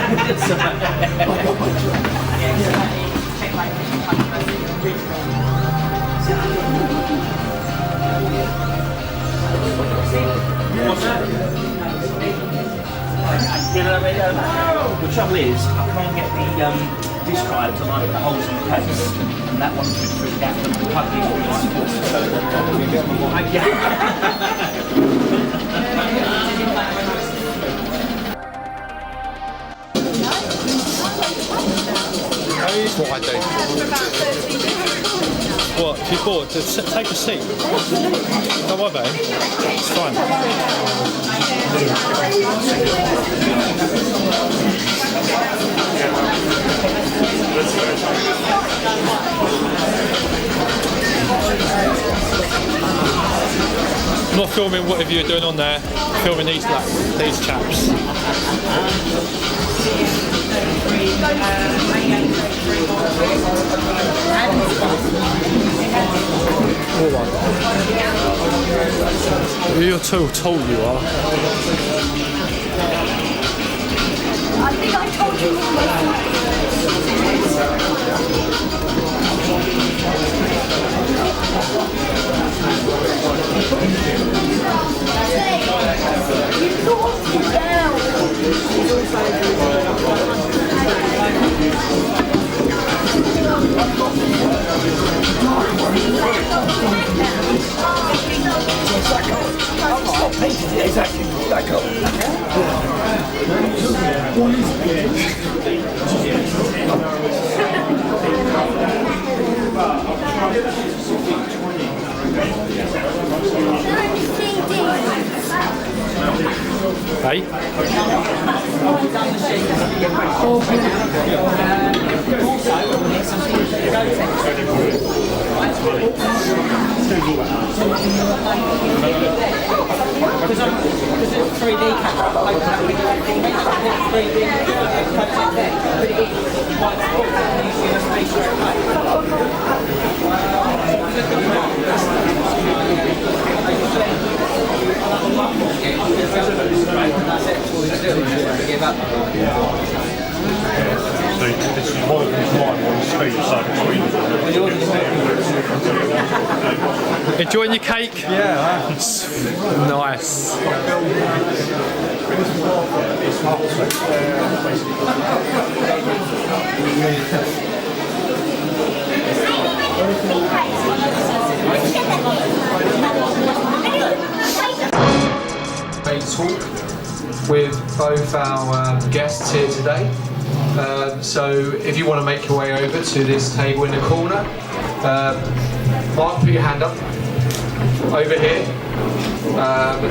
The trouble is, I can't get the disc drive to line up the holes in the case, and that one's been through the gap and the plug is really supported, so That's what I do. What? If you're bored, take a seat. Don't worry about it. It's fine. I'm not filming whatever you're doing on there. I'm filming these chaps. You're too tall, you are. I think I told you. exactly that colour. Hey? Because it's 3D camera, but it is quite cool. You see the space straight away. This is one of these mine on speed, so Enjoying your cake? yeah. Nice. A talk with both our guests here today. So if you want to make your way over to this table in the corner, Mark, put your hand up. Over here.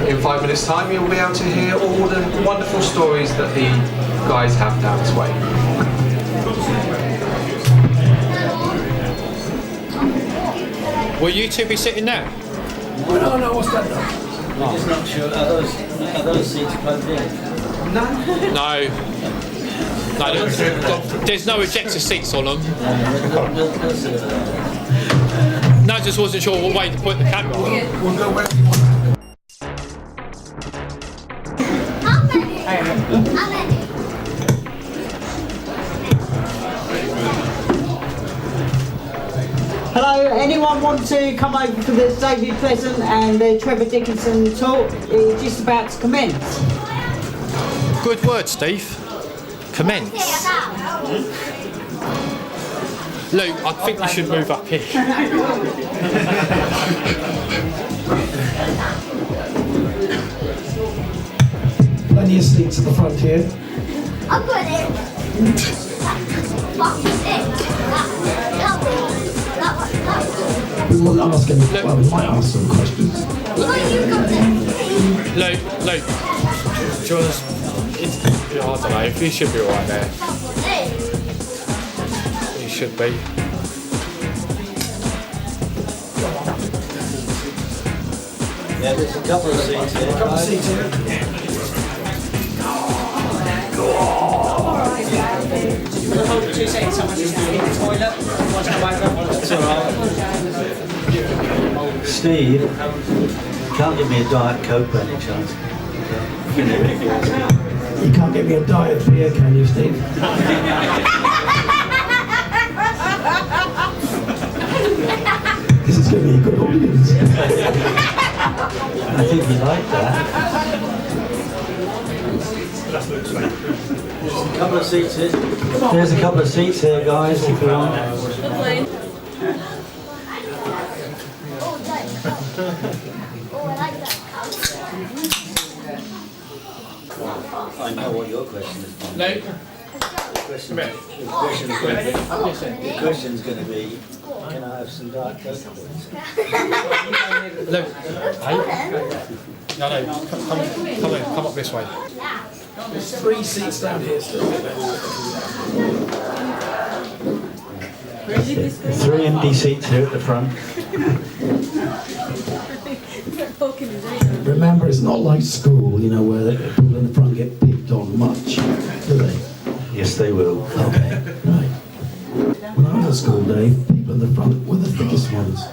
In 5 minutes' time, you'll be able to hear all the wonderful stories that the guys have down this way. Will you two be sitting there? No, what's that? I'm just not sure. Are those seats plugged in? No, there's no ejector seats on them. No, just wasn't sure what way to put the camera. We'll go where you want. I'm ready. Hello, anyone want to come over for the David Pleasant and the Trevor Dickinson talk? It's just about to commence. Good word, Steve. Commence. Luke, I think you should move up here. Plenty of seats at the front here. I've got it. We will ask him. Well, we might ask some questions. Luke, do you want to... I don't know, he should be alright there. He should be. Yeah, there's a couple of seats here. A couple of seats here. Hold 2 seconds, someone's just in the toilet. One's come over, one's alright. Steve, can't give me a Diet Coke by any chance. You can't get me a diet beer, can you, Steve? This is going to be a good audience. I think you like that. A couple of seats here. There's a couple of seats here, guys, if you want. I know what your question is. No. The question's going to be, can I have some Diet Coke, please? Look. Hey? No, come up this way. There's 3 seats down here still. 3 empty seats here at the front. Remember, it's not like school, you know, where the people in the front get picked on much, do they? Yes, they will. Okay, right. When I was at school, Dave, people in the front were the thickest ones.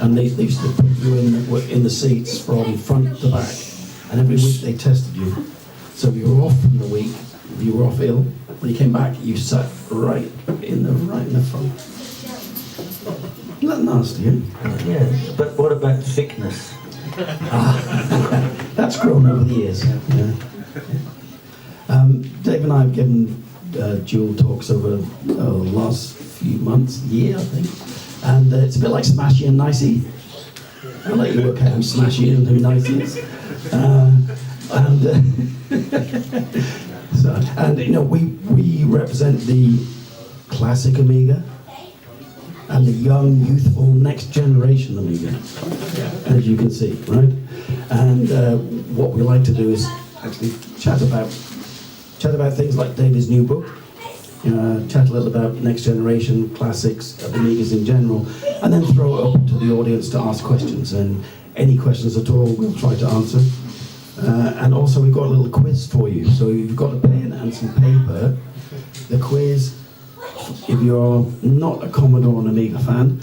And they used to put you in the seats from front to back. And every week they tested you. So if you were off from the week, if you were off ill, when you came back, you sat right in the front. Isn't that nasty, eh? Yes, but what about thickness? That's grown over the years. Yeah. Dave and I have given dual talks over the last few months, year I think, and it's a bit like Smashy and Nicey. I'll let you work out who Smashy and who Nicey is. And you know, we represent the classic Amiga and the young, youthful, next generation Amiga, as you can see, right? And what we like to do is actually chat about things like David's new book, chat a little about next generation classics of Amigas in general, and then throw it up to the audience to ask questions. And any questions at all, we'll try to answer. And also, we've got a little quiz for you. So you've got a pen and some paper. The quiz, if you're not a Commodore and Amiga fan,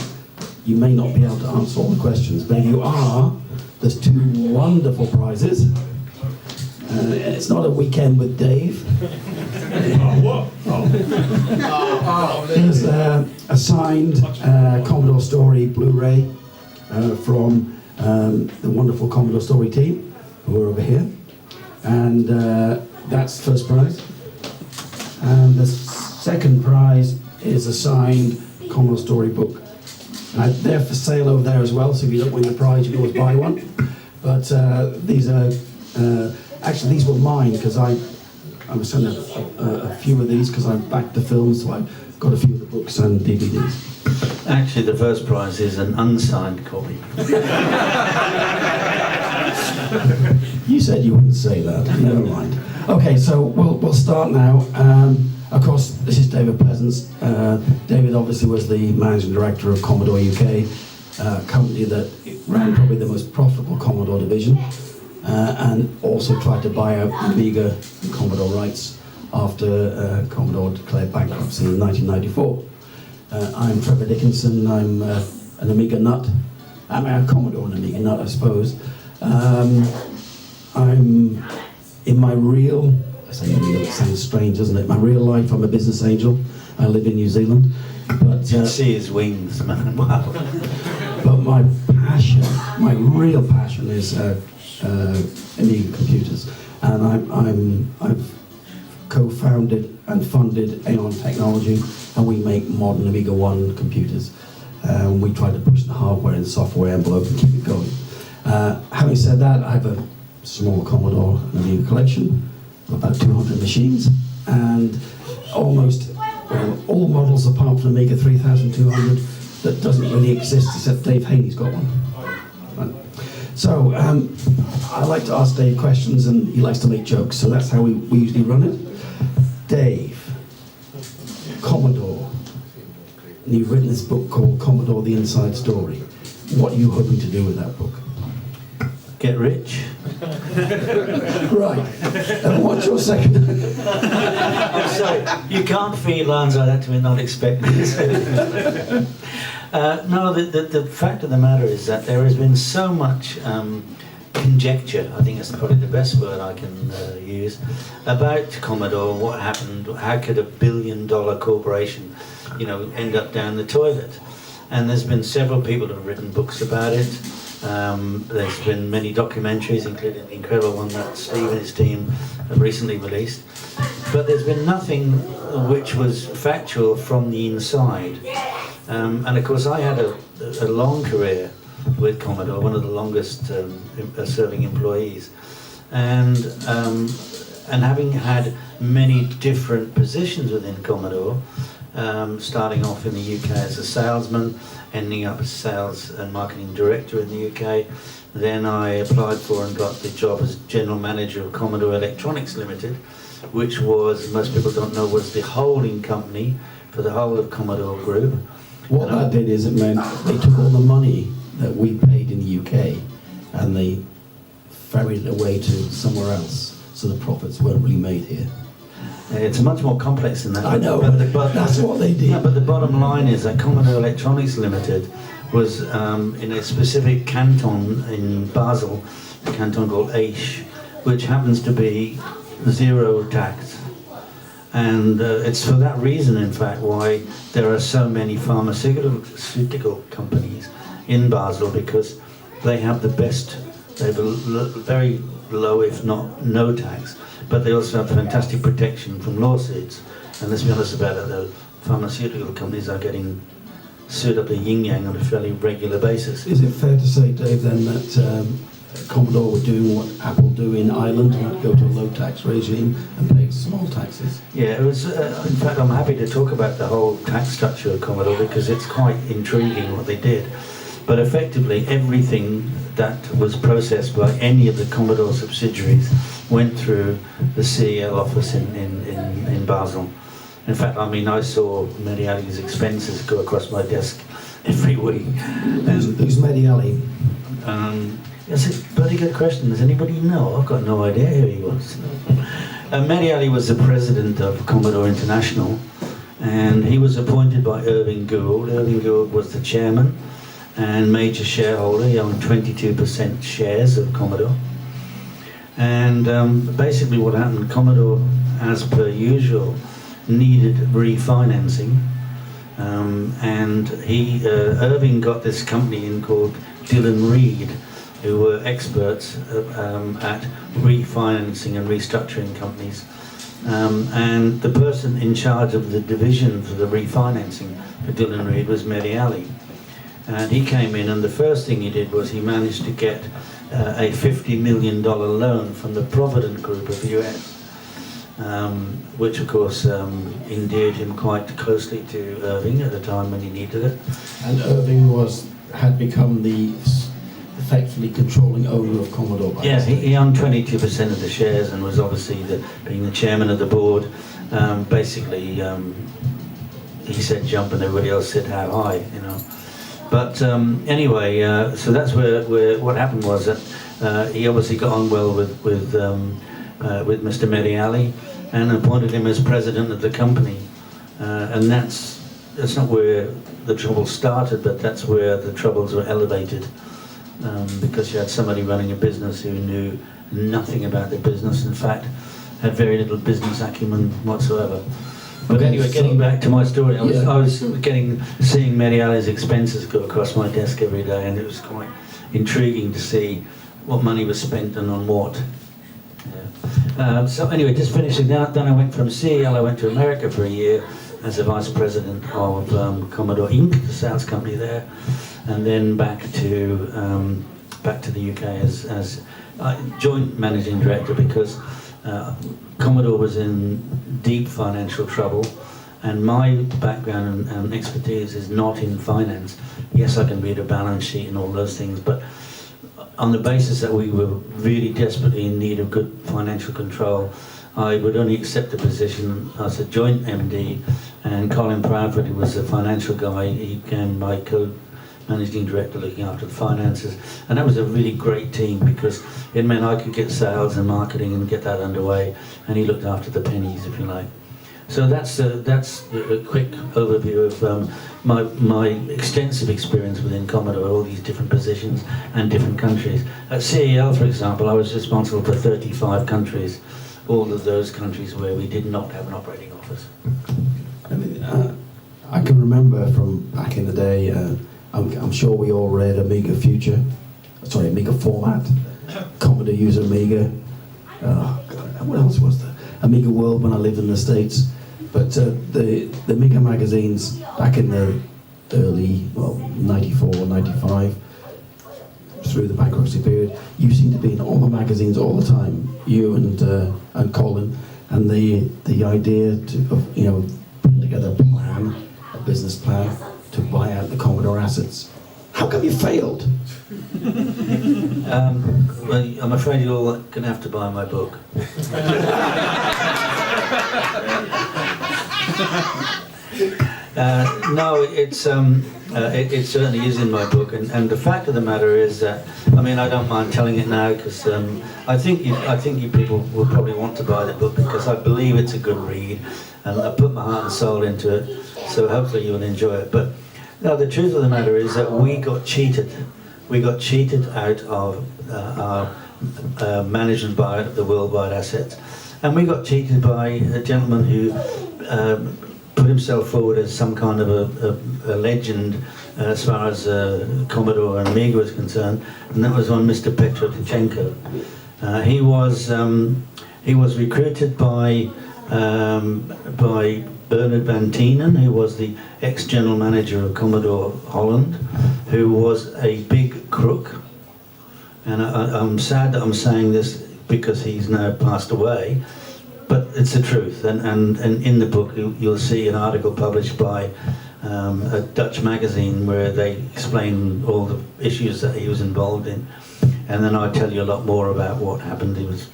you may not be able to answer all the questions. But if you are, there's 2 wonderful prizes. It's not a weekend with Dave. There's a signed Commodore Story Blu-ray from the wonderful Commodore Story team, who are over here. And that's the first prize. And the second prize is a signed Commodore Story book. They're for sale over there as well, so if you don't win the prize, you can always buy one. But these are... actually, these were mine because I was sent a few of these because I backed the films, so I got a few of the books and DVDs. Actually, the first prize is an unsigned copy. You said you wouldn't say that. Never mind. Okay, so we'll start now. Of course, this is David Pleasance. David obviously was the managing director of Commodore UK, a company that ran probably the most profitable Commodore division. And also tried to buy out Amiga and Commodore rights after Commodore declared bankruptcy in 1994. I'm Trevor Dickinson. I'm an Amiga nut. I'm a Commodore and Amiga nut, I suppose. I'm in my real... I say Amiga, that sounds strange, doesn't it? My real life, I'm a business angel. I live in New Zealand. But You can see his wings, man. Wow. But my passion, my real passion is Amiga computers, and I've co-founded and funded Aeon Technology, and we make modern Amiga 1 computers. We try to push the hardware and software envelope and keep it going. Having said that, I have a small Commodore and Amiga collection, about 200 machines, and almost all models apart from Amiga 3200 that doesn't really exist except Dave Haney's got one. Right. So I like to ask Dave questions and he likes to make jokes, so that's how we usually run it. Dave, Commodore, and you've written this book called Commodore The Inside Story. What are you hoping to do with that book? Get rich. Right. And what's your second? I'm sorry, you can't feed lines like that to me not expecting it. No, the fact of the matter is that there has been so much conjecture, I think that's probably the best word I can use, about Commodore, what happened, how could a billion-dollar corporation, end up down the toilet. And there's been several people who have written books about it. There's been many documentaries, including the incredible one that Steve and his team have recently released. But there's been nothing which was factual from the inside. And of course I had a long career with Commodore, one of the longest serving employees. And having had many different positions within Commodore, starting off in the UK as a salesman, ending up as sales and marketing director in the UK. Then I applied for and got the job as general manager of Commodore Electronics Limited, which was, most people don't know, was the holding company for the whole of Commodore Group. What that did is it meant they took all the money that we paid in the UK and they ferried it away to somewhere else, so the profits weren't really made here. It's much more complex than that. I know, but that's what they did. No, but the bottom line is that Commodore Electronics Limited was in a specific canton in Basel, a canton called Aisch, which happens to be zero tax. And it's for that reason, in fact, why there are so many pharmaceutical companies in Basel, because they have the best, they have very low, if not no tax, but they also have fantastic protection from lawsuits. And let's be honest about it, the pharmaceutical companies are getting sued up the yin-yang on a fairly regular basis. Is it fair to say, Dave, then that Commodore were doing what Apple do in Ireland, go to a low tax regime and pay small taxes? Yeah, it was. In fact, I'm happy to talk about the whole tax structure of Commodore because it's quite intriguing what they did. But effectively, everything that was processed by any of the Commodore subsidiaries went through the CEL office in Basel. In fact, I mean, I saw Mediali's expenses go across my desk every week. Who's Mediali? That's a bloody good question. Does anybody know? I've got no idea who he was. Mediali was the president of Commodore International, and he was appointed by Irving Gould. Irving Gould was the chairman and major shareholder. He owned 22% shares of Commodore. And basically what happened, Commodore, as per usual, needed refinancing. And Irving got this company in called Dillon Reed, who were experts at refinancing and restructuring companies. And the person in charge of the division for the refinancing for Dillon Reed was Mediali. And he came in, and the first thing he did was he managed to get a $50 million loan from the Provident Group of the US, which of course endeared him quite closely to Irving at the time when he needed it. And Irving had become the effectively controlling owner of Commodore. Yeah, he owned 22% of the shares and was obviously being the chairman of the board. Basically, he said jump and everybody else said how high, But anyway, so that's where what happened was that he obviously got on well with Mr. Mediali and appointed him as president of the company. And that's not where the trouble started, but that's where the troubles were elevated. Because you had somebody running a business who knew nothing about the business, in fact, had very little business acumen whatsoever. But anyway, getting back to my story, I was seeing Mediali's expenses go across my desk every day, and it was quite intriguing to see what money was spent and on what. Yeah. So anyway, just finishing that, then I went from CEL, I went to America for a year as a vice president of Commodore Inc., the sales company there, and then back to the UK as joint managing director because Commodore was in deep financial trouble, and my background and expertise is not in finance. Yes, I can read a balance sheet and all those things, but on the basis that we were really desperately in need of good financial control, I would only accept the position as a joint MD, and Colin Proudfoot, who was the financial guy, he became my co-managing director looking after the finances, and that was a really great team because it meant I could get sales and marketing and get that underway, and he looked after the pennies, if you like. So that's a quick overview of my extensive experience within Commodore, all these different positions and different countries. At CEL, for example, I was responsible for 35 countries, all of those countries where we did not have an operating office. I mean, I can remember from back in the day, I'm sure we all read Amiga Amiga Format, Commodore used Amiga, what else was there? Amiga World when I lived in the States. But the Amiga magazines back in the early, 94, 95, through the bankruptcy period, you seem to be in all the magazines all the time, you and Colin, and the idea of putting together a business plan to buy out the Commodore assets. How come you failed? Well, I'm afraid you're all going to have to buy my book. No, it certainly is in my book, and the fact of the matter is that, I mean, I don't mind telling it now because I think you people will probably want to buy the book because I believe it's a good read, and I put my heart and soul into it, so hopefully you'll enjoy it. But no, the truth of the matter is that we got cheated. We got cheated out of our management by the worldwide assets, and we got cheated by a gentleman who put himself forward as some kind of a legend as far as Commodore and Amiga was concerned, and that was one Mr. Petrodichenko. He was recruited by Bernard Van Tienen, who was the ex-general manager of Commodore Holland, who was a big crook. And I'm sad that I'm saying this because he's now passed away, but it's the truth. And in the book you'll see an article published by a Dutch magazine where they explain all the issues that he was involved in. And then I'll tell you a lot more about what happened. He was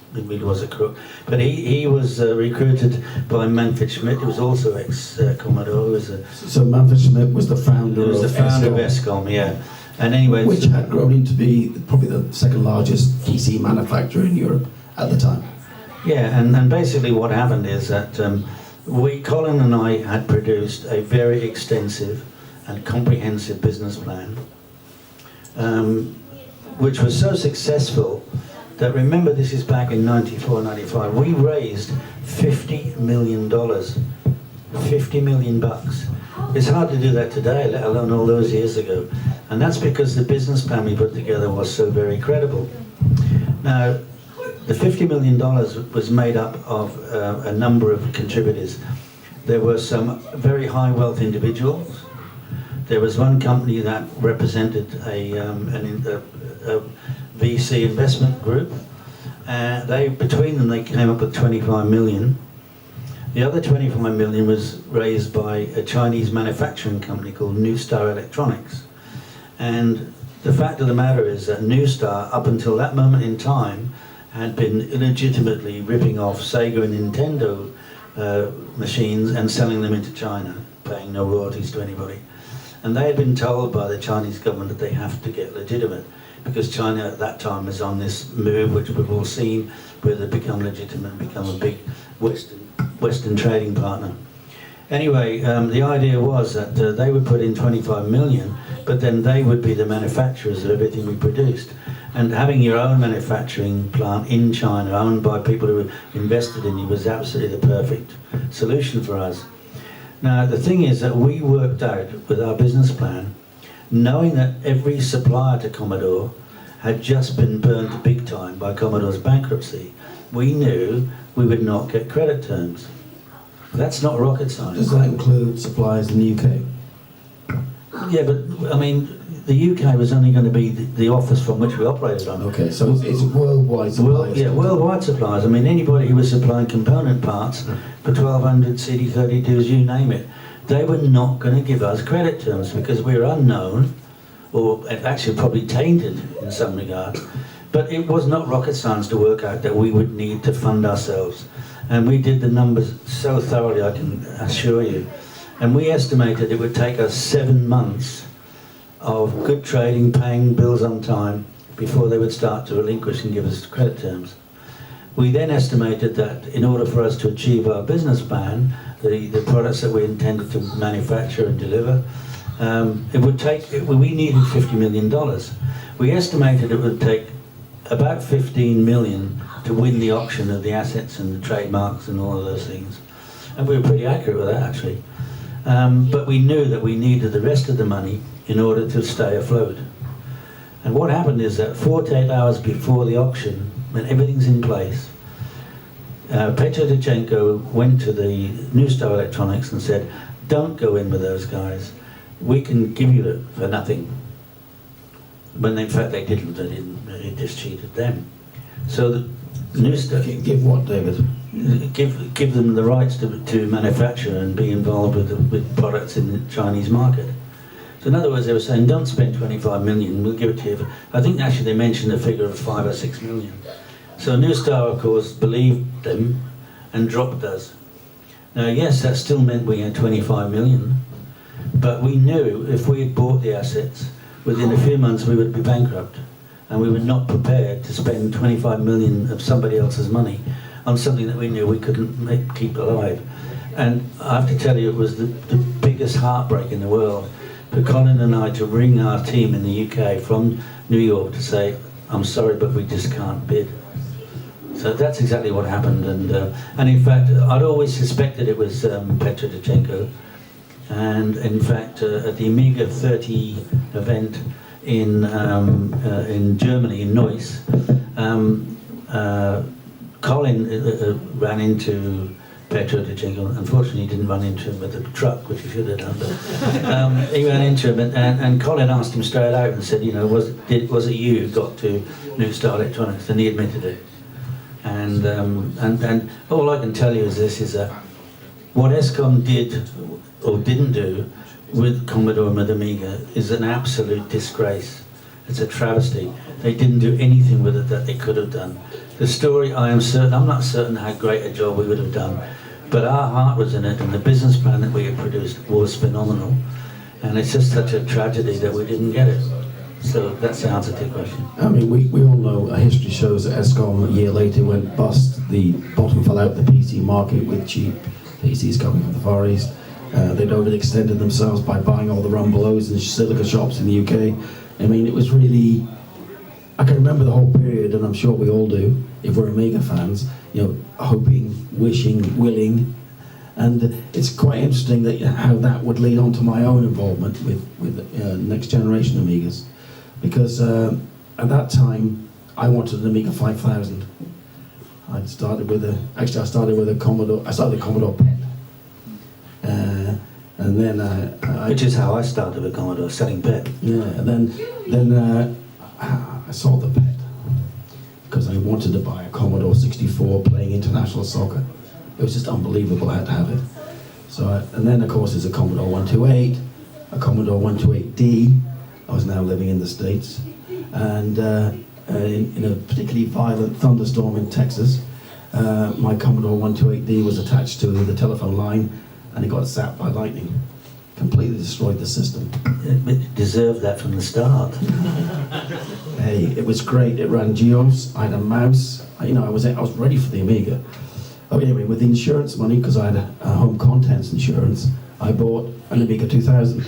a crook. But he was recruited by Manfred Schmidt, who was also ex-Commodore. So Manfred Schmidt was the founder of ESCOM, yeah. And anyway, which had grown into be probably the second largest PC manufacturer in Europe at the time. Yeah, and basically what happened is that Colin and I had produced a very extensive and comprehensive business plan, which was so successful that, remember, this is back in 94, 95, we raised $50 million. 50 million bucks. It's hard to do that today, let alone all those years ago. And that's because the business plan we put together was so very credible. Now, the $50 million was made up of a number of contributors. There were some very high wealth individuals. There was one company that represented a VC investment group. Between them, they came up with 25 million. The other 25 million was raised by a Chinese manufacturing company called New Star Electronics. And the fact of the matter is that New Star, up until that moment in time, had been illegitimately ripping off Sega and Nintendo machines and selling them into China, paying no royalties to anybody. And they had been told by the Chinese government that they have to get legitimate, because China at that time was on this move, which we've all seen, where they become legitimate and become a big Western trading partner. Anyway, the idea was that they would put in 25 million, but then they would be the manufacturers of everything we produced. And having your own manufacturing plant in China, owned by people who invested in you, was absolutely the perfect solution for us. Now, the thing is that we worked out with our business plan, knowing that every supplier to Commodore had just been burned big time by Commodore's bankruptcy, we knew we would not get credit terms. That's not rocket science. Does that include suppliers in the UK? Yeah, but I mean, the UK was only going to be the office from which we operated on. Okay, so it's worldwide suppliers. Worldwide suppliers. I mean, anybody who was supplying component parts for 1200 CD32s, you name it, they were not going to give us credit terms because we were unknown, or actually probably tainted in some regard. But it was not rocket science to work out that we would need to fund ourselves. And we did the numbers so thoroughly, I can assure you. And we estimated it would take us 7 months of good trading, paying bills on time, before they would start to relinquish and give us credit terms. We then estimated that in order for us to achieve our business plan, the products that we intended to manufacture and deliver, it would take, we needed $50 million. We estimated it would take about 15 million to win the auction of the assets and the trademarks and all of those things. And we were pretty accurate with that, actually. But we knew that we needed the rest of the money in order to stay afloat. And what happened is that 48 hours before the auction, when everything's in place, Petro Dichenko went to the New Star Electronics and said, don't go in with those guys. We can give you it for nothing. When in fact they didn't, they just cheated them. So the New Star... Give what, David? Give them the rights to manufacture and be involved with products in the Chinese market. So in other words, they were saying, don't spend 25 million, we'll give it to you. I think actually they mentioned a figure of 5 or 6 million. So New Star, of course, believed them and dropped us. Now, yes, that still meant we had 25 million, but we knew if we had bought the assets, within a few months we would be bankrupt, and we were not prepared to spend 25 million of somebody else's money on something that we knew we couldn't keep alive. And I have to tell you, it was the biggest heartbreak in the world for Colin and I to ring our team in the UK from New York to say, I'm sorry, but we just can't bid. So that's exactly what happened, and in fact, I'd always suspected it was Petro Dichenko, and in fact, at the Amiga 30 event in Germany, in Neuss, Colin ran into Petro Dichenko. Unfortunately, he didn't run into him with a truck, which he should have done. But he ran into him, and Colin asked him straight out and said, you know, was it you who got to New Star Electronics? And he admitted it. And all I can tell you is this: is that what ESCOM did or didn't do with Commodore and with Amiga is an absolute disgrace. It's a travesty. They didn't do anything with it that they could have done. The story, I'm not certain how great a job we would have done, but our heart was in it, and the business plan that we had produced was phenomenal. And it's just such a tragedy that we didn't get it. So that's the answer to your question. I mean, we all know, history shows that ESCOM a year later went bust. The bottom fell out the PC market with cheap PCs coming from the Far East. They'd overextended themselves by buying all the Rumbelows and Silica shops in the UK. I mean, it was really... I can remember the whole period, and I'm sure we all do, if we're Amiga fans, you know, hoping, wishing, willing. And it's quite interesting that how that would lead on to my own involvement with next generation Amigas. Because at that time, I wanted an Amiga 5000. I started with a Commodore. I started with Commodore PET, and then which is how I started with Commodore, selling PET. Yeah, and then I sold the PET because I wanted to buy a Commodore 64 playing international soccer. It was just unbelievable. I had to have it. So, and then of course there's a Commodore 128, a Commodore 128D. I was now living in the States, and in a particularly violent thunderstorm in Texas, my Commodore 128D was attached to the telephone line, and it got zapped by lightning. Completely destroyed the system. It deserved that from the start. Hey, it was great. It ran GEOS. I had a mouse. I was ready for the Amiga. Oh, anyway, with the insurance money, because I had a home contents insurance, I bought an Amiga 2000.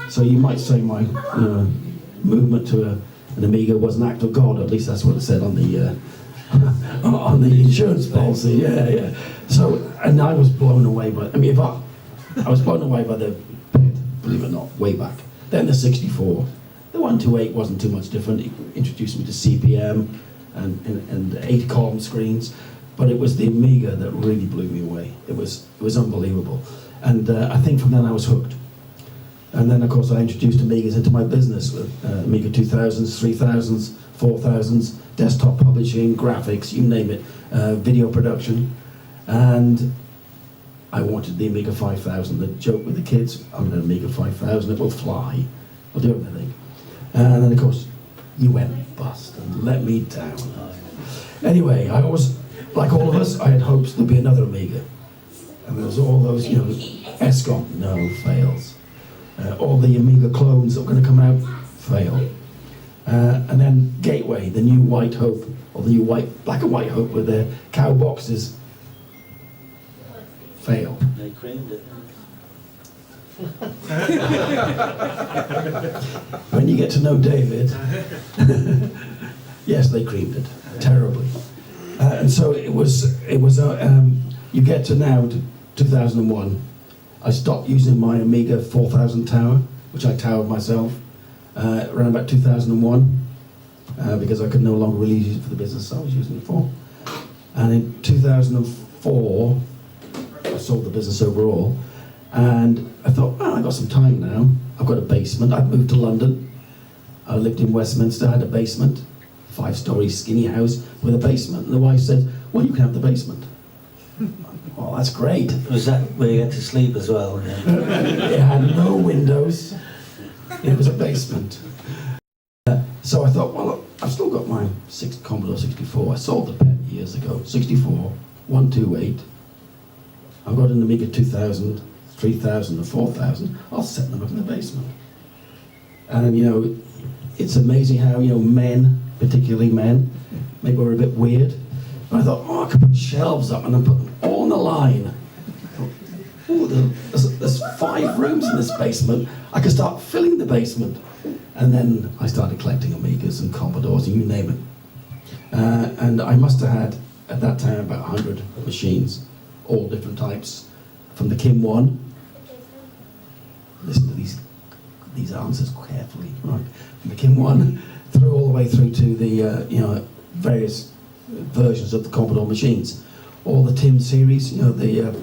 So you might say my movement to an Amiga was an act of God. At least that's what it said on the on the insurance policy. Yeah. So, and I was blown away by. I mean, I was blown away by the PET, believe it or not, way back. Then the 64. The 128 wasn't too much different. It introduced me to CPM and 8-column screens. But it was the Amiga that really blew me away. It was unbelievable. And I think from then I was hooked. And then, of course, I introduced Amigas into my business with Amiga 2000s, 3000s, 4000s, desktop publishing, graphics, you name it, video production. And I wanted the Amiga 5000. The joke with the kids, I'm an Amiga 5000, it will fly, I'll do everything. And then, of course, you went bust and let me down. Anyway, I always, like all of us, I had hopes there'd be another Amiga. And there was all those, ESCOM, no, fails. All the Amiga clones that were going to come out, fail. And then Gateway, the new White Hope, or the new black and white Hope with their cow boxes, failed. They creamed it. When you get to know David, yes, they creamed it terribly. And so it was. You get to now, 2001. I stopped using my Amiga 4000 tower, which I towered myself, around about 2001, because I could no longer really use it for the business I was using it for. And in 2004, I sold the business overall, and I thought, well, I've got some time now. I've got a basement. I'd moved to London. I lived in Westminster, had a basement, 5-story skinny house with a basement. And the wife said, well, you can have the basement. Well, that's great. Was that where you had to sleep as well? Yeah. It had no windows. It was a basement. So I thought, well, I've still got my Commodore 64. I sold the PET years ago. 64, 128. I've got an Amiga 2000, 3000 and 4000. I'll set them up in the basement. And, you know, it's amazing how, you know, men, particularly men, maybe we're a bit weird. But I thought, oh, I could put shelves up and then put them all on the line. Oh, there's 5 rooms in this basement. I could start filling the basement. And then I started collecting Amigas and Commodores and you name it. And I must have had, at that time, about 100 machines, all different types. From the Kim 1, listen to these answers carefully, right? From the Kim 1 through all the way through to the, you know, various versions of the Commodore machines. All the TIM series, you know, the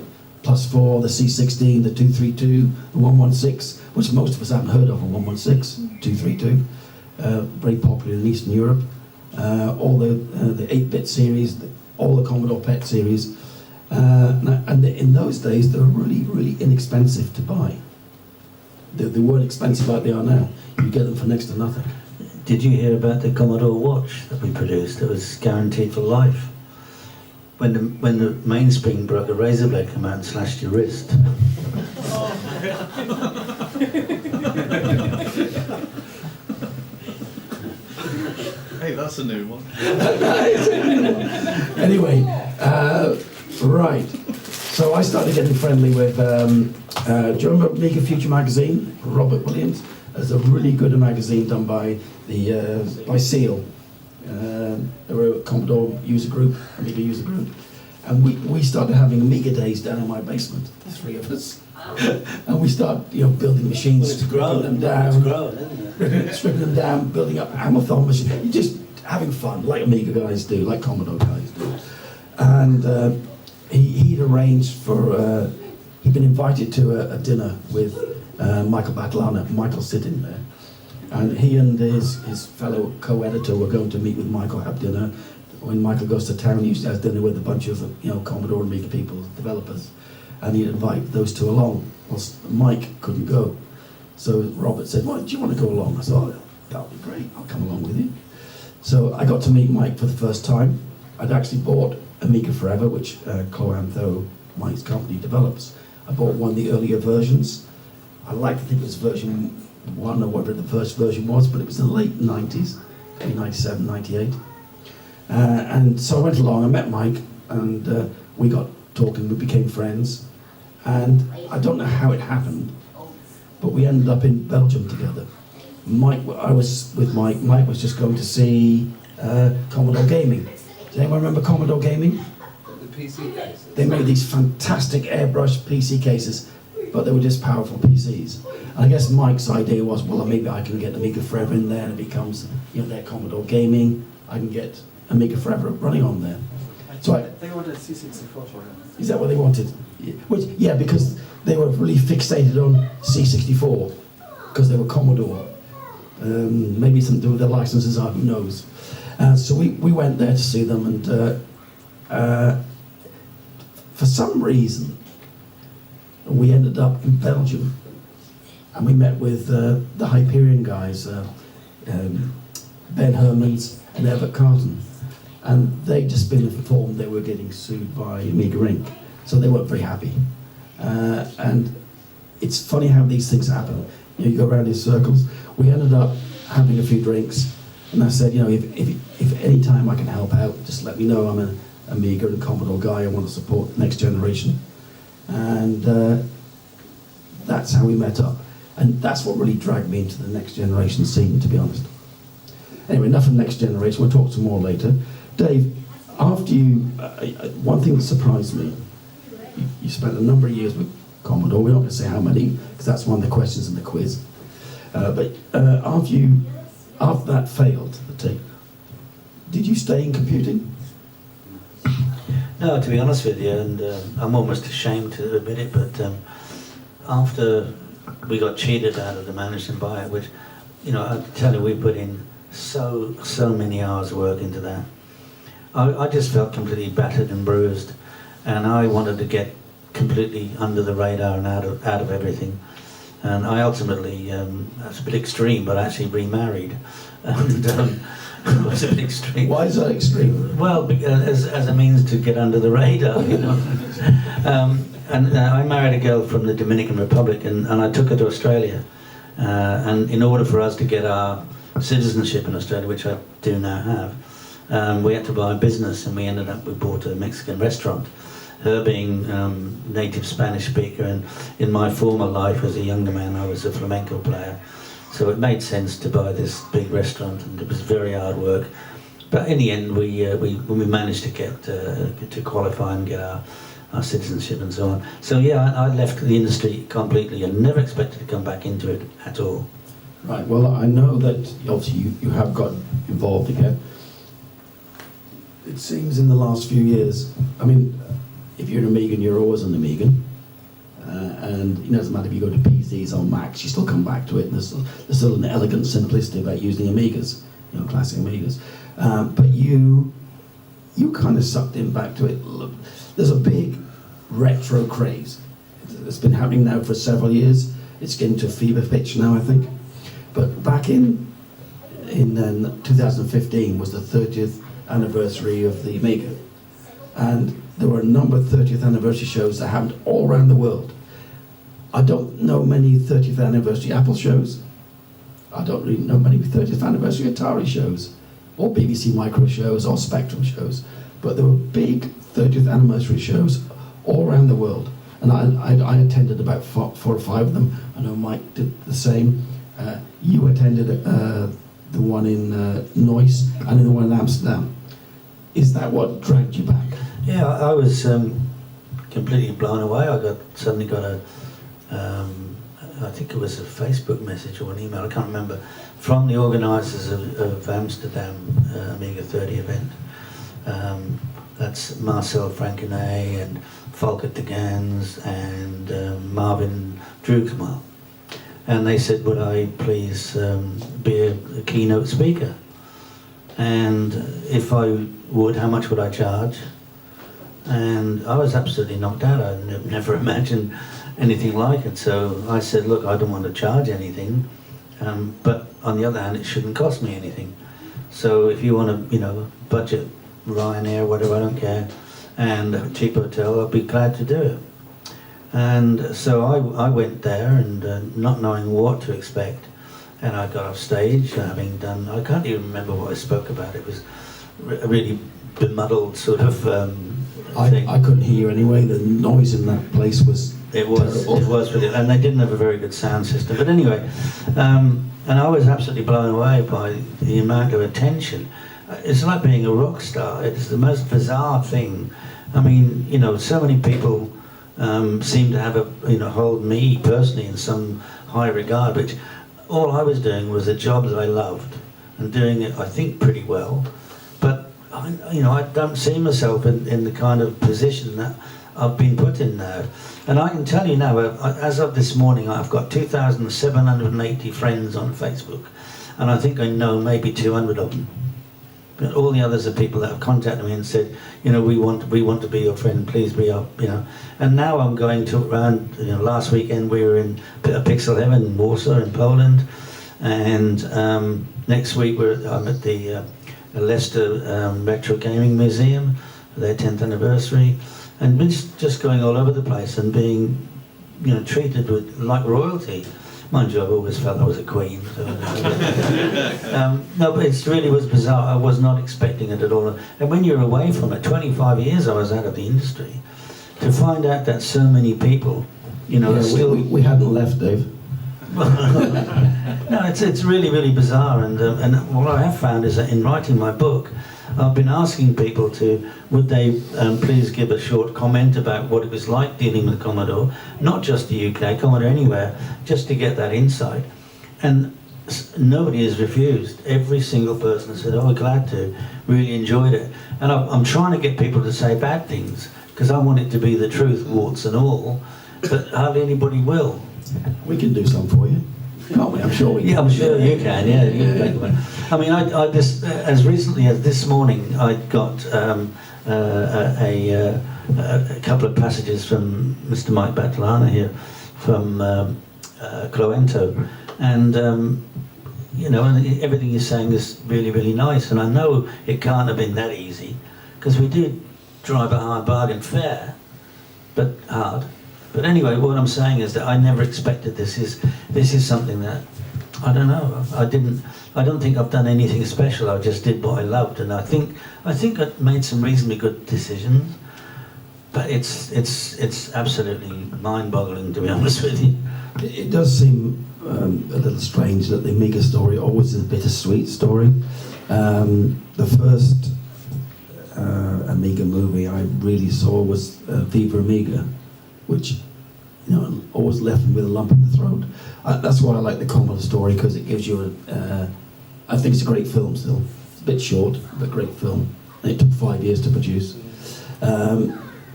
+4, the C16, the 232, the 116, which most of us haven't heard of, a 116, 232, very popular in Eastern Europe. All the 8-bit series, all the Commodore PET series. And in those days, they were really, really inexpensive to buy. They weren't expensive like they are now. You get them for next to nothing. Did you hear about the Commodore watch that we produced that was guaranteed for life? When the mainspring broke, a razor blade came out and slashed your wrist. Hey, that's a new one. Anyway, right. So I started getting friendly with, do you remember Amiga Future magazine? Robert Williams. There's a really good magazine done by by Seal. They were a Commodore user group, Amiga user group. And we started having Amiga days down in my basement, the 3 of us. And we started, you know, building machines, stripping them down. It's growing, isn't it? Stripping them down, building up Amathon machines. You're just having fun, like Amiga guys do, like Commodore guys do. And he'd arranged for, he'd been invited to a dinner with Michael Batlana. Michael's sitting there. And he and his fellow co-editor were going to meet with Michael, have dinner. When Michael goes to town, he usually has dinner with a bunch of, you know, Commodore and Amiga people, developers. And he'd invite those 2 along. Well, Mike couldn't go. So Robert said, well, do you want to go along? I said, oh, that'll be great, I'll come along with you. So I got to meet Mike for the first time. I'd actually bought Amiga Forever, which Cloantho, Mike's company, develops. I bought one of the earlier versions. I like to think it was version 1 or whatever the first version was, but it was in the late 90s, maybe 97, 98. And so I went along, I met Mike, and we got talking, we became friends. And I don't know how it happened, but we ended up in Belgium together. I was with Mike. Mike was just going to see Commodore Gaming. Does anyone remember Commodore Gaming? The PC cases. They made these fantastic airbrushed PC cases, but they were just powerful PCs. And I guess Mike's idea was, well, maybe I can get Amiga Forever in there, and it becomes, you know, their Commodore Gaming. I can get Amiga Forever running on there. So They wanted C64 for it. is that what they wanted? Which, yeah, because they were really fixated on C64, because they were Commodore. Maybe something to do with their licenses, who knows. So we went there to see them, and for some reason, we ended up in Belgium, and we met with the Hyperion guys, Ben Hermans and Everett Carlton. And they'd just been informed they were getting sued by Amiga Inc., so they weren't very happy. And it's funny how these things happen. You know, you go around in circles. We ended up having a few drinks, And I said, you know, if any time I can help out, just let me know. I'm an Amiga and Commodore guy. I want to support the next generation. And that's how we met up. And that's what really dragged me into the next generation scene, to be honest. Anyway, enough of next generation. We'll talk some more later. Dave, after you, one thing that surprised me, you spent a number of years with Commodore. We're not going to say how many, because that's one of the questions in the quiz. But after that failed, the tape, did you stay in computing? No, to be honest with you, and I'm almost ashamed to admit it, but after we got cheated out of the manage and buy it, which, you know, I tell you, we put in so many hours of work into that. I just felt completely battered and bruised, and I wanted to get completely under the radar and out of everything. And I ultimately, that's a bit extreme, but I actually remarried. And it was a bit extreme. Why is that extreme? Well, as a means to get under the radar, you know. And I married a girl from the Dominican Republic, and I took her to Australia. And in order for us to get our citizenship in Australia, which I do now have, we had to buy a business, and we bought a Mexican restaurant. Her being native Spanish speaker, and in my former life as a younger man, I was a flamenco player. So it made sense to buy this big restaurant, and it was very hard work. But in the end, we managed to get to qualify and get our citizenship and so on. So yeah, I left the industry completely and never expected to come back into it at all. Right, well, I know that obviously you have got involved again. It seems in the last few years, I mean, if you're an Amigan, you're always an Amigan. And you know, it doesn't matter if you go to PCs or Macs, you still come back to it, and there's still an elegant simplicity about using Amigas, you know, classic Amigas. But you kind of sucked in back to it. Look, there's a big retro craze. It's been happening now for several years. It's getting to a fever pitch now, I think. But back in 2015 was the 30th anniversary of the Amiga. And there were a number of 30th anniversary shows that happened all around the world. I don't know many 30th anniversary Apple shows. I don't really know many 30th anniversary Atari shows, or BBC Micro shows, or Spectrum shows. But there were big 30th anniversary shows all around the world. And I attended about 4 or 5 of them. I know Mike did the same. You attended the one in Neuss and the one in Amsterdam. Is that what dragged you back? Yeah, I was completely blown away. I suddenly got a, I think it was a Facebook message or an email, I can't remember, from the organisers of Amsterdam Amiga 30 event. That's Marcel Frankenet and Volker de Gans and Marvin Droogsma. And they said, would I please be a keynote speaker? And if I would, how much would I charge? And I was absolutely knocked out. I never imagined anything like it. So I said, look, I don't want to charge anything, but on the other hand, it shouldn't cost me anything. So if you want to, you know, budget Ryanair, whatever, I don't care, and a cheap hotel, I'll be glad to do it. And so I went there, and not knowing what to expect, and I got off stage, having done, I can't even remember what I spoke about. It was a really bemuddled sort of thing. I couldn't hear anyway. The noise in that place was terrible. It was really, and they didn't have a very good sound system. But anyway, and I was absolutely blown away by the amount of attention. It's like being a rock star. It's the most bizarre thing. I mean, you know, so many people seem to have hold me personally in some high regard, which all I was doing was a job that I loved and doing it, I think, pretty well. But I don't see myself in the kind of position that I've been put in now. And I can tell you now, as of this morning, I've got 2,780 friends on Facebook, and I think I know maybe 200 of them. But all the others are people that have contacted me and said, you know, we want to be your friend, please be up, you know. And now I'm going to around, you know, last weekend we were in Pixel Heaven in Warsaw in Poland, and next week I'm at the Leicester Retro Gaming Museum for their 10th anniversary, and we're just going all over the place and being, you know, treated with like royalty, Mind you, I've always felt I was a queen. So, no, but it really was bizarre. I was not expecting it at all. And when you're away from it, 25 years I was out of the industry, to find out that so many people, you know, still... We hadn't left, Dave. No, it's really, really bizarre. And what I have found is that in writing my book, I've been asking people would they please give a short comment about what it was like dealing with Commodore, not just the UK, Commodore anywhere, just to get that insight. And nobody has refused. Every single person has said, oh, we're glad to, really enjoyed it. And I'm trying to get people to say bad things, because I want it to be the truth, warts and all, but hardly anybody will. We can do some for you, can't we? I'm sure we can. Yeah, I'm sure you can, yeah. I mean, I just, as recently as this morning, I got a couple of passages from Mr. Mike Batalana here, from Cloento, and you know, and everything he's saying is really, really nice, and I know it can't have been that easy, because we did drive a hard bargain, fair, but hard. But anyway, what I'm saying is that I never expected this is something that, I don't know, I don't think I've done anything special. I just did what I loved, and I think I made some reasonably good decisions. But it's absolutely mind-boggling, to be honest with you. It does seem a little strange that the Amiga story always is a bittersweet story. The first Amiga movie I really saw was Viva Amiga, which, you know, always left me with a lump in the throat. That's why I like the Commodore story, because it gives you I think it's a great film still. It's a bit short, but great film. And it took 5 years to produce.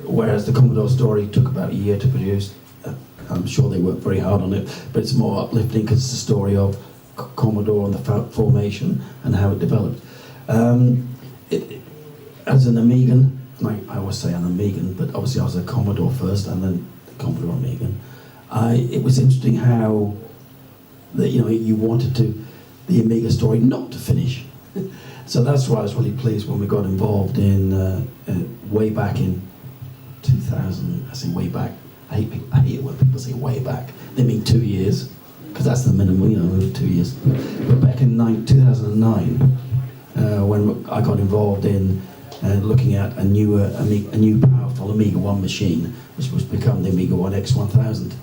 Whereas the Commodore story took about a year to produce. I'm sure they worked very hard on it, but it's more uplifting because it's the story of Commodore and the formation and how it developed. As an Amigan, I always say I'm Amigan, but obviously I was a Commodore first and then the Commodore Amigan. It was interesting how you wanted the Amiga story not to finish. So that's why I was really pleased when we got involved in way back in 2000. I say way back. I hate it when people say way back. They mean 2 years, because that's the minimum, 2 years. But back in 2009, when I got involved in looking at a new powerful Amiga 1 machine, which was become the Amiga 1 X1000.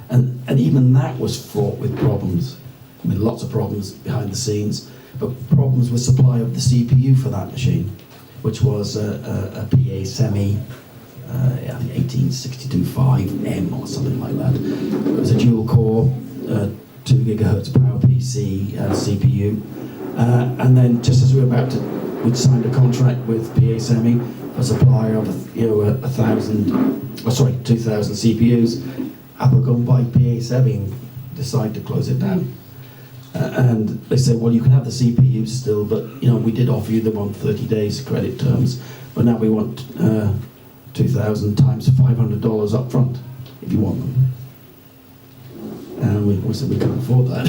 And even that was fraught with problems. I mean, lots of problems behind the scenes, but problems with supply of the CPU for that machine, which was a PA Semi, I think 1862.5M or something like that. It was a dual core, 2 gigahertz power PC CPU. And then just as we were about to, we'd signed a contract with PA Semi for supply of 2,000 CPUs. Apple go and buy PA Semi and decide to close it down. And they said, well, you can have the CPUs still, but we did offer you them on 30 days credit terms, but now we want 2,000 times $500 up front if you want them. And we said we can't afford that.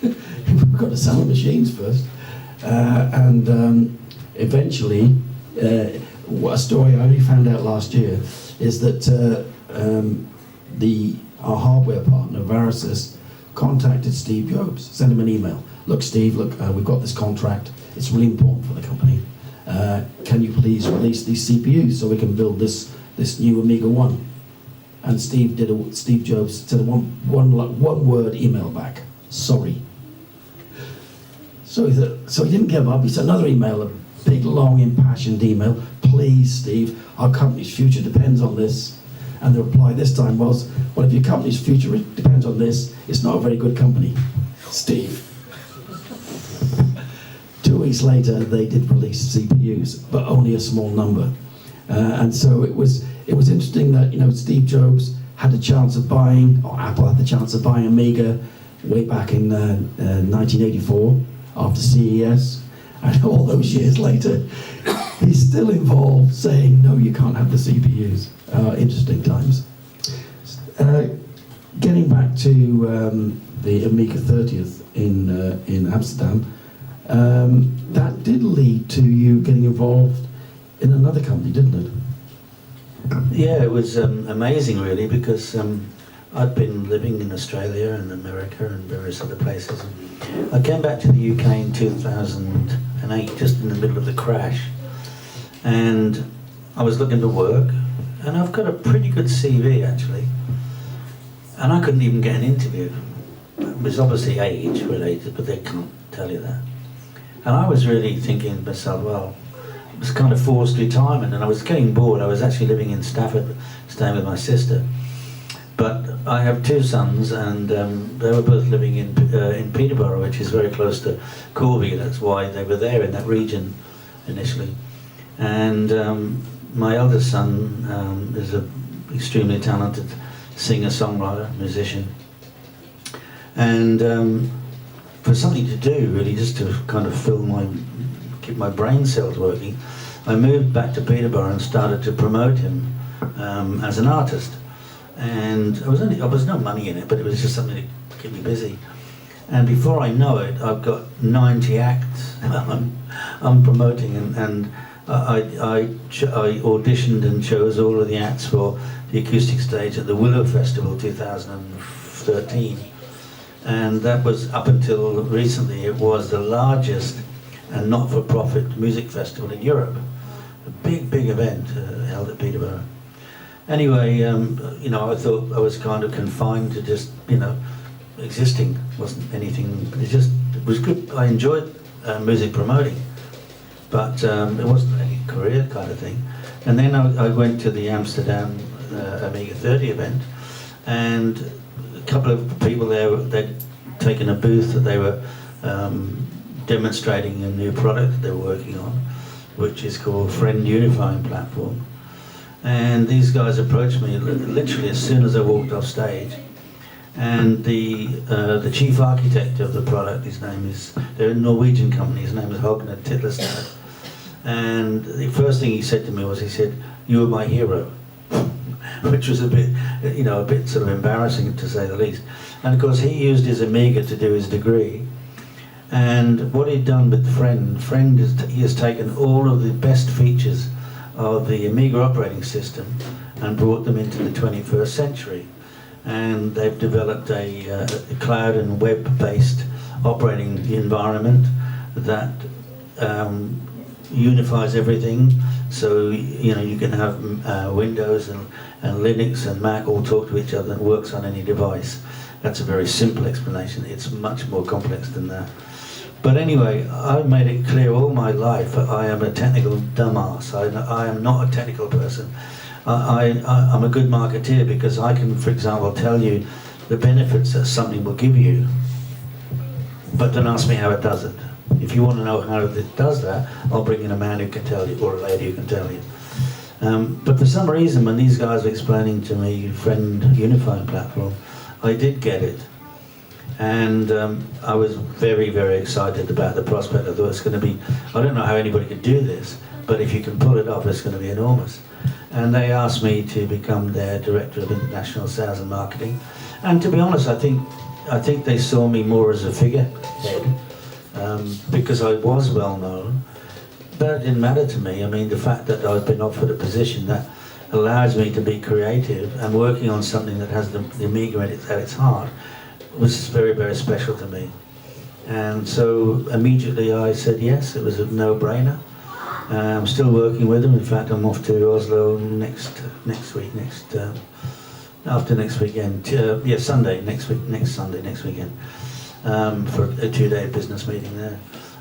We've got to sell the machines first. Eventually, a story I only found out last year is that our hardware partner, Varasys, contacted Steve Jobs, sent him an email. Look, Steve, we've got this contract. It's really important for the company. Can you please release these CPUs so we can build this new Amiga 1? And Steve Jobs said one word email back: sorry. So he didn't give up. He sent another email, a big, long, impassioned email. Please, Steve, our company's future depends on this. And the reply this time was, well, if your company's future depends on this, it's not a very good company, Steve. 2 weeks later, they did release CPUs, but only a small number. And so it was interesting that Steve Jobs had a chance of buying, or Apple had the chance of buying Amiga way back in 1984 after CES, and all those years later, he's still involved, saying no, you can't have the CPUs. Interesting times. Getting back to the Amiga 30th in Amsterdam. That did lead to you getting involved in another company, didn't it? Yeah, it was amazing, really, because I'd been living in Australia and America and various other places. I came back to the UK in 2008, just in the middle of the crash, and I was looking for work, and I've got a pretty good CV actually, and I couldn't even get an interview. It was obviously age related, but they can't tell you that. And I was really thinking to myself, well, it was kind of forced retirement, and I was getting bored. I was actually living in Stafford, staying with my sister. But I have two sons, and they were both living in Peterborough, which is very close to Corby. That's why they were there in that region initially. And my eldest son is an extremely talented singer-songwriter, musician. And for something to do, really, just to kind of keep my brain cells working, I moved back to Peterborough and started to promote him as an artist. And there was no money in it, but it was just something to keep me busy. And before I know it, I've got 90 acts I'm promoting, and I auditioned and chose all of the acts for the acoustic stage at the Willow Festival 2013. And that was, up until recently, it was the largest and not-for-profit music festival in Europe. A big event held at Peterborough. Anyway, I thought I was kind of confined to just, existing. Wasn't anything, it was good. I enjoyed music promoting, but it wasn't any career kind of thing. And then I went to the Amsterdam Amiga 30 event, and a couple of people there, they'd taken a booth that they were demonstrating a new product that they were working on, which is called Friend Unifying Platform. And these guys approached me literally as soon as I walked off stage. And the chief architect of the product, they're a Norwegian company, his name is Hogne Titlestad. And the first thing he said to me was, he said, "You are my hero," which was a bit sort of embarrassing to say the least. And of course he used his Amiga to do his degree. And what he'd done with he has taken all of the best features of the Amiga operating system and brought them into the 21st century. And they've developed a cloud and web-based operating environment that unifies everything. So you can have Windows and Linux and Mac all talk to each other and works on any device. That's a very simple explanation. It's much more complex than that. But anyway, I've made it clear all my life that I am a technical dumbass. I am not a technical person. I'm a good marketeer because I can, for example, tell you the benefits that something will give you, but don't ask me how it does it. If you want to know how it does that, I'll bring in a man who can tell you, or a lady who can tell you. But for some reason, when these guys were explaining to me Friend Unifying Platform, I did get it. And I was very, very excited about the prospect. I thought it's going to be, I don't know how anybody could do this, but if you can pull it off, it's going to be enormous. And they asked me to become their Director of International Sales and Marketing. And to be honest, I think they saw me more as a figurehead, because I was well known. But it didn't matter to me. I mean, the fact that I've been offered a position that allows me to be creative and working on something that has the Amiga at its heart was very, very special to me. And so immediately I said yes. It was a no-brainer. I'm still working with them. In fact, I'm off to Oslo next weekend. Sunday, next weekend, for a 2-day business meeting there.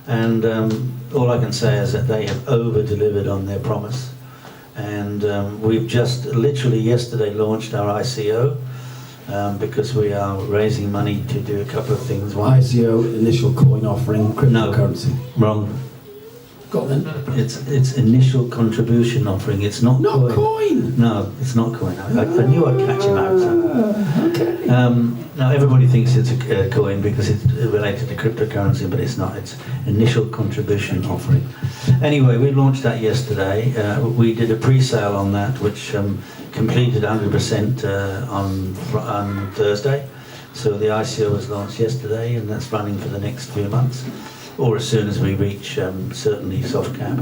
And all I can say is that they have over-delivered on their promise. And we've just literally yesterday launched our ICO, because we are raising money to do a couple of things. One, ICO, initial coin offering, cryptocurrency. No, wrong. Go on then. It's initial contribution offering. It's not coin. No, it's not coin. I knew I'd catch him out. Okay. Now everybody thinks it's a coin because it's related to cryptocurrency, but it's not. It's initial contribution offering. Anyway, we launched that yesterday. We did a pre-sale on that, which completed 100% on Thursday. So the ICO was launched yesterday, and that's running for the next few months, or as soon as we reach certainly soft cap.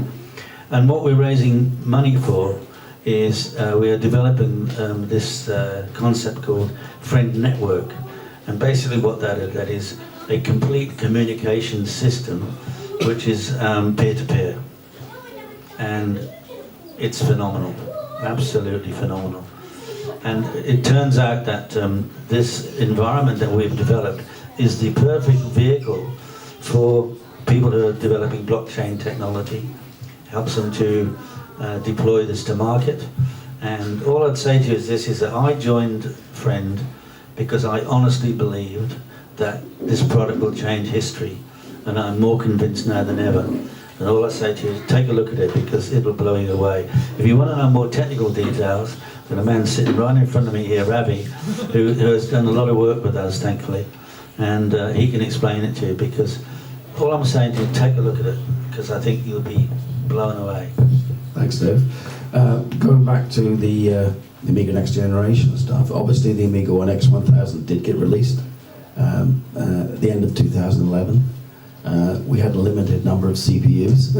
And what we're raising money for is we are developing this concept called Friend Network. And basically what that is a complete communication system which is peer-to-peer. And it's phenomenal, absolutely phenomenal. And it turns out that this environment that we've developed is the perfect vehicle for people who are developing blockchain technology, helps them to deploy this to market. And all I'd say to you is this, is that I joined Friend because I honestly believed that this product will change history, and I'm more convinced now than ever. And all I say to you is take a look at it, because it will blow you away. If you want to know more technical details, then a man sitting right in front of me here, Ravi, who has done a lot of work with us, thankfully, and he can explain it to you, because all I'm saying to you, take a look at it, because I think you'll be blown away. Thanks, Dave. Going back to the Amiga Next Generation stuff, obviously the Amiga 1X 1000 did get released at the end of 2011. We had a limited number of CPUs,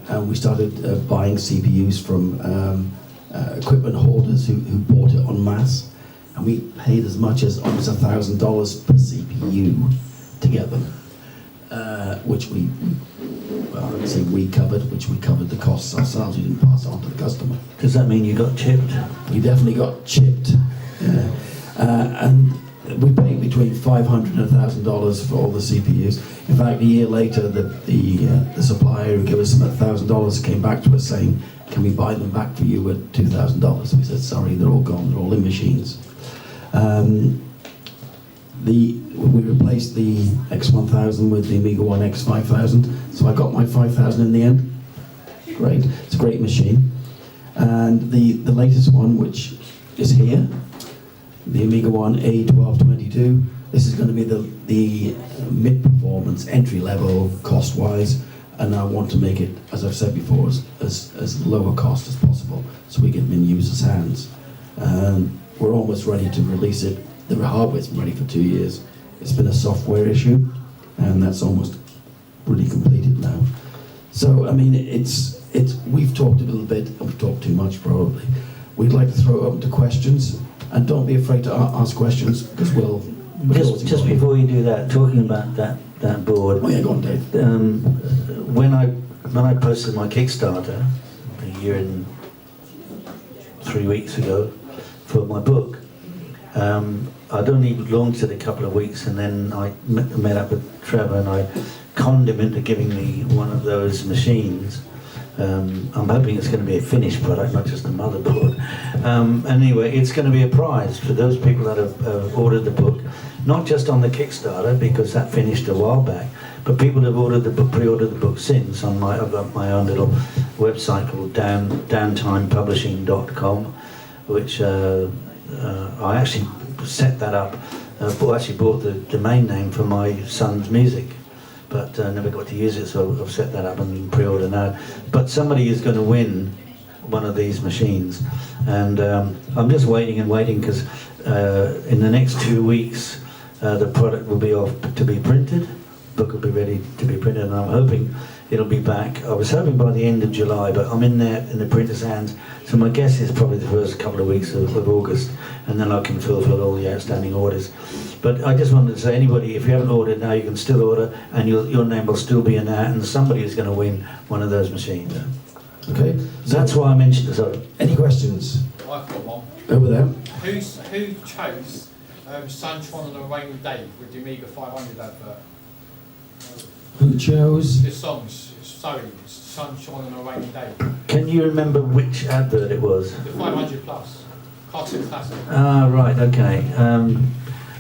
and we started buying CPUs from equipment holders who bought it en masse, and we paid as much as almost $1,000 per CPU to get them, which we covered the costs ourselves. We didn't pass on to the customer. Does that mean you got chipped? We definitely got chipped, and we paid between $500 and $1,000 for all the CPUs. In fact, a year later, the supplier who gave us them at $1,000 came back to us saying, "Can we buy them back for you at $2,000?" We said, "Sorry, they're all gone. They're all in machines." We replaced the X1000 with the Amiga 1X 5000, so I got my 5000 in the end. Great, it's a great machine. And the latest one, which is here, the Amiga 1 A1222, this is going to be the mid-performance, entry-level, cost-wise, and I want to make it, as I've said before, as lower cost as possible, so we get them in users' hands. And we're almost ready to release it. The hardware's been ready for 2 years. It's been a software issue, and that's almost really completed now. So, I mean, we've talked a little bit, and we've talked too much probably. We'd like to throw it open to questions, and don't be afraid to ask questions, because we'll Just before you do that, talking about that board. Oh yeah, go on, Dave. When I posted my Kickstarter a year and 3 weeks ago for my book, I'd only launched it a couple of weeks, and then I met up with Trevor, and I conned him into giving me one of those machines. I'm hoping it's going to be a finished product, not just a motherboard. Anyway, it's going to be a prize for those people that have ordered the book, not just on the Kickstarter, because that finished a while back, but people have ordered the book, pre-ordered the book since. I've got my own little website called downtimepublishing.com, which I actually set that up. I actually bought the domain name for my son's music, but never got to use it, so I've set that up and pre-order now. But somebody is going to win one of these machines, and I'm just waiting, because in the next 2 weeks the product will be off to be printed, book will be ready to be printed, and I'm hoping it'll be back. I was hoping by the end of July, but I'm in the printer's hands, so my guess is probably the first couple of weeks of August, and then I can fulfill all the outstanding orders. But I just wanted to say, anybody, if you haven't ordered now, you can still order, and your name will still be in there, and somebody is going to win one of those machines. Okay. So that's why I mentioned it. Sorry. Any questions? I've got one. Over there. Who chose Sunshine on a Rainy Day with the Amiga 500 advert? Who chose? The songs, Sunshine on a Rainy Day. Can you remember which advert it was? The 500 plus. Cartoon Classic. Ah, right, okay.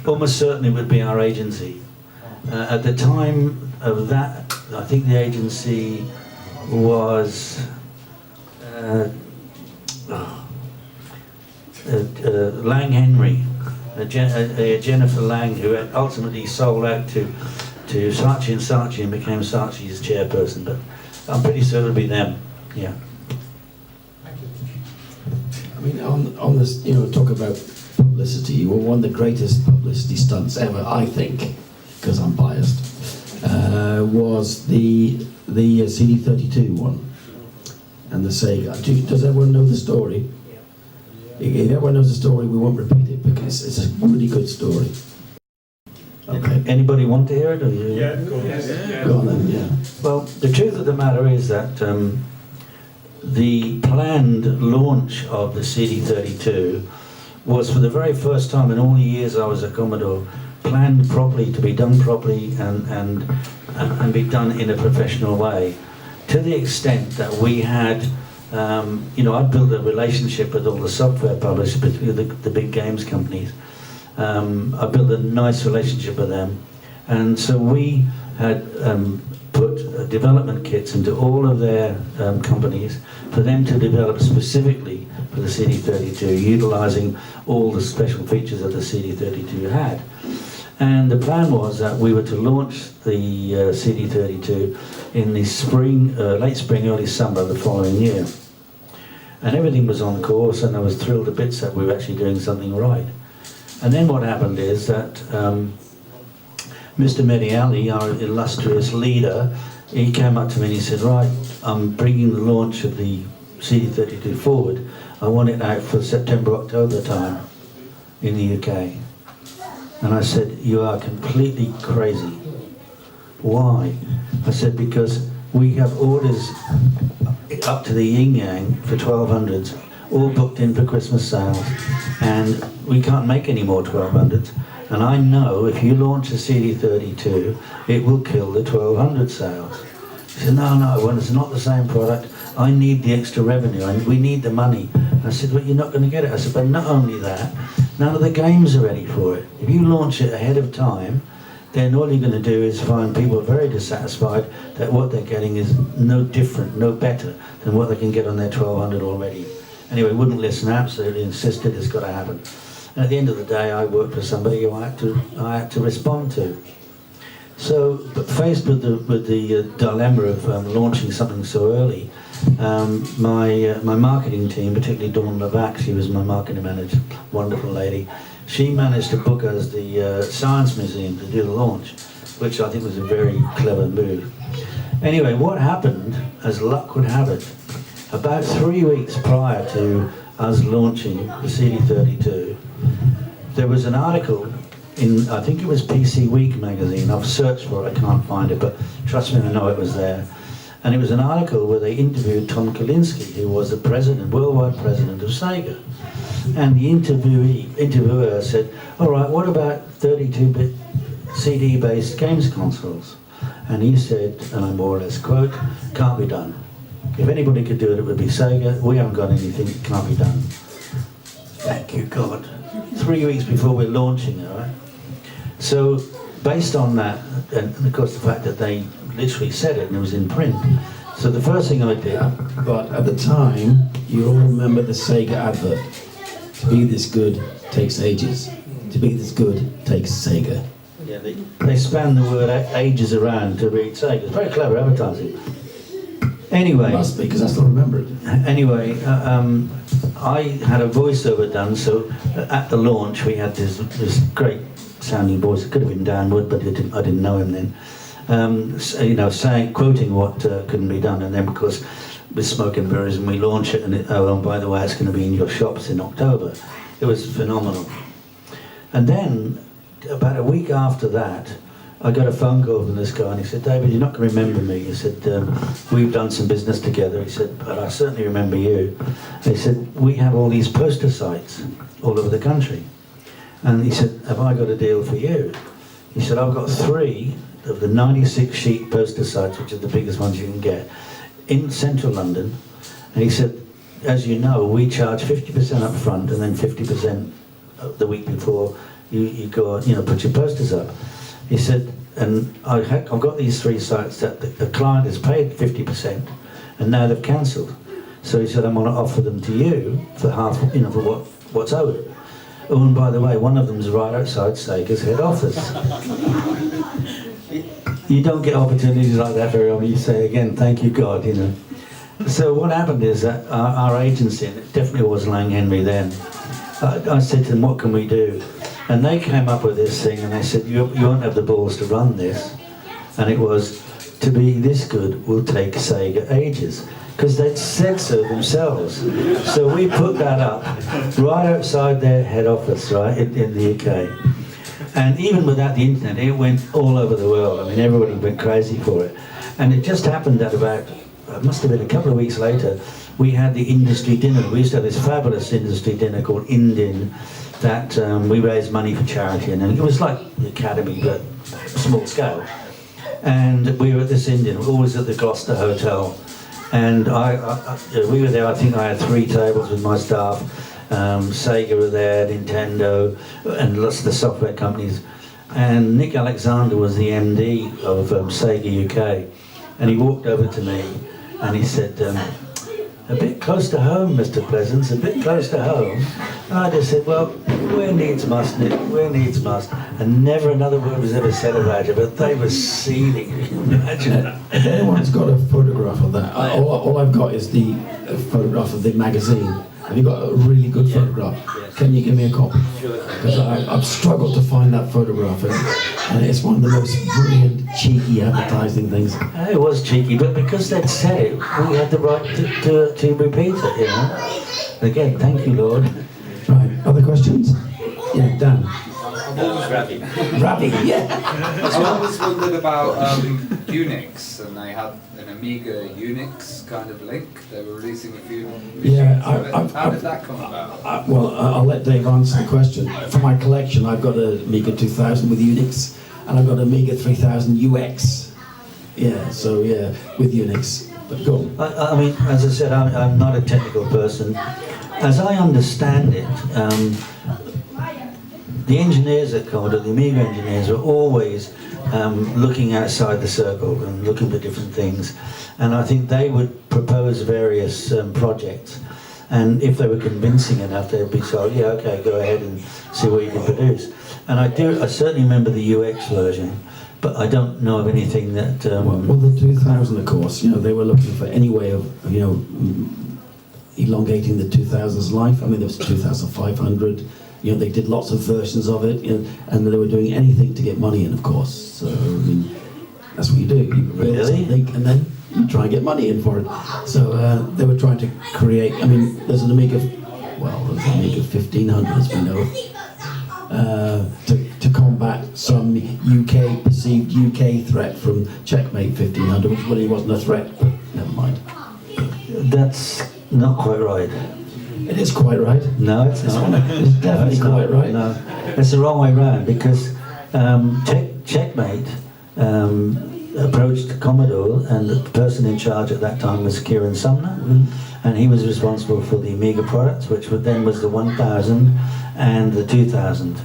Almost certainly would be our agency. At the time of that, I think the agency was Lang Henry, Jennifer Lang, who ultimately sold out to Saatchi and Saatchi and became Saatchi's chairperson, but I'm pretty sure it'll be them, yeah. Thank you. I mean, on this, talk about publicity. Well, one of the greatest publicity stunts ever, I think, because I'm biased, was the CD32 one. and the Sega. Does everyone know the story? If everyone knows the story, we won't repeat it because it's a really good story. Okay. Anybody want to hear it? Or you? Yeah, go on. Yeah. Go on then, yeah. Well, the truth of the matter is that the planned launch of the CD32 was, for the very first time in all the years I was a Commodore, planned properly, to be done properly and be done in a professional way, to the extent that we had, I built a relationship with all the software publishers, particularly the big games companies. I built a nice relationship with them, and so we had put development kits into all of their companies for them to develop specifically for the CD32, utilizing all the special features that the CD32 had. And the plan was that we were to launch the CD32 in the spring, late spring, early summer of the following year. And everything was on course, and I was thrilled to bits that we were actually doing something right. And then what happened is that Mr. Mediali, our illustrious leader, he came up to me and he said, right, I'm bringing the launch of the CD32 forward. I want it out for September, October time in the UK. And I said, you are completely crazy. Why? I said, because we have orders up to the yin-yang for 1200s, all booked in for Christmas sales, and we can't make any more 1200s. And I know if you launch a CD32, it will kill the 1200 sales. He said, no, well, it's not the same product. I need the extra revenue, and we need the money. I said, well, you're not going to get it. I said, but not only that, none of the games are ready for it. If you launch it ahead of time, then all you're going to do is find people very dissatisfied that what they're getting is no different, no better than what they can get on their 1200 already. Anyway, wouldn't listen, absolutely insisted it's got to happen. And at the end of the day, I worked for somebody who I had to respond to. So, but faced with the dilemma of launching something so early, my marketing team, particularly Dawn Levac, she was my marketing manager, wonderful lady, she managed to book us the Science Museum to do the launch, which I think was a very clever move. Anyway, what happened, as luck would have it, about 3 weeks prior to us launching the CD32, there was an article in, I think it was PC Week magazine. I've searched for it, I can't find it, but trust me, I know it was there. And it was an article where they interviewed Tom Kalinske, who was the president, worldwide president of Sega. And the interviewer said, all right, what about 32-bit CD-based games consoles? And he said, and I more or less quote, can't be done. If anybody could do it, it would be Sega. We haven't got anything, it can't be done. Thank you, God. 3 weeks before we're launching it, right? So, based on that, and of course the fact that they literally said it and it was in print, so the first thing I did... But at the time, you all remember the Sega advert. To be this good takes ages. To be this good takes Sega. Yeah, they span the word ages around to read Sega. It's very clever advertising. Anyway... Must be, because I still remember it. Anyway, I had a voiceover done, so at the launch we had this great sounding voice. It could have been Dan Wood, but I didn't know him then. Quoting what couldn't be done, and then of course with Smoke and Mirrors, and we launch it, and and by the way, it's going to be in your shops in October. It was phenomenal. And then about a week after that, I got a phone call from this guy, and he said, David, you're not going to remember me. He said, we've done some business together. He said, but I certainly remember you. He said, we have all these poster sites all over the country. And he said, have I got a deal for you? He said, I've got 3 of the 96 sheet poster sites, which are the biggest ones you can get, in central London. And he said, as you know, we charge 50% up front and then 50% the week before you go, put your posters up. He said, and I've got these 3 sites that the client has paid 50% and now they've cancelled. So he said, I'm going to offer them to you for half, for what's owed. Oh, and by the way, one of them's right outside Sega's head office. You don't get opportunities like that very often. You say, again, thank you, God, So what happened is that our agency, and it definitely was Lang Henry then, I said to them, what can we do? And they came up with this thing, and they said, you won't have the balls to run this. And it was, to be this good will take Sega ages. because they'd said so themselves. So we put that up right outside their head office, right, in the UK. And even without the internet, it went all over the world. I mean, everybody went crazy for it. And it just happened that about, it must have been a couple of weeks later, we had the industry dinner. We used to have this fabulous industry dinner called Indin that we raised money for charity. And it was like the Academy, but small scale. And we were at this Indian, always at the Gloucester Hotel. And we were there, I think I had 3 tables with my staff. Sega were there, Nintendo, and lots of the software companies. And Nick Alexander was the MD of Sega UK. And he walked over to me and he said, a bit close to home, Mr. Pleasance, a bit close to home. And I just said, well, where needs must, Nick, where needs must. And never another word was ever said about it, but they were seething, you can imagine. If anyone's got a photograph of that, all I've got is the photograph of the magazine. Have you got a really good photograph? Yes. Can you give me a copy? Because I've struggled to find that photograph, and it's one of the most brilliant, cheeky advertising things. It was cheeky, but because they'd said it, we had the right to repeat it, you know. Again, thank you, Lord. Right, other questions? Yeah, Dan. Ravi, yeah. I always wondered about Unix, and they had an Amiga Unix kind of link. They were releasing a few machines. Yeah, How did that come about? Well, I'll let Dave answer the question. For my collection, I've got an Amiga 2000 with Unix, and I've got an Amiga 3000 UX. Yeah, so yeah, with Unix. But go on. I mean, as I said, I'm not a technical person. As I understand it, the engineers at Commodore, the Amiga engineers, are always looking outside the circle and looking for different things. And I think they would propose various projects. And if they were convincing enough, they'd be told, yeah, okay, go ahead and see what you can produce. And I certainly remember the UX version, but I don't know of anything that... Well, the 2000, of course, you know, they were looking for any way of, you know, elongating the 2000's life. I mean, there was 2500. You know, they did lots of versions of it, you know, and they were doing anything to get money in, of course. So, I mean, that's what you do. You build something, and then you try and get money in for it. So they were trying to create. I mean, there's an Amiga, well, there's an Amiga 1500, as we know, to combat some perceived UK threat from Checkmate 1500, which really wasn't a threat, but never mind. That's not quite right. It is quite right. No, it's not. It's definitely quite right. No, it's the wrong way round, because Checkmate approached Commodore, and the person in charge at that time was Kieran Sumner, and he was responsible for the Amiga products, which then was the 1000 and the 2000.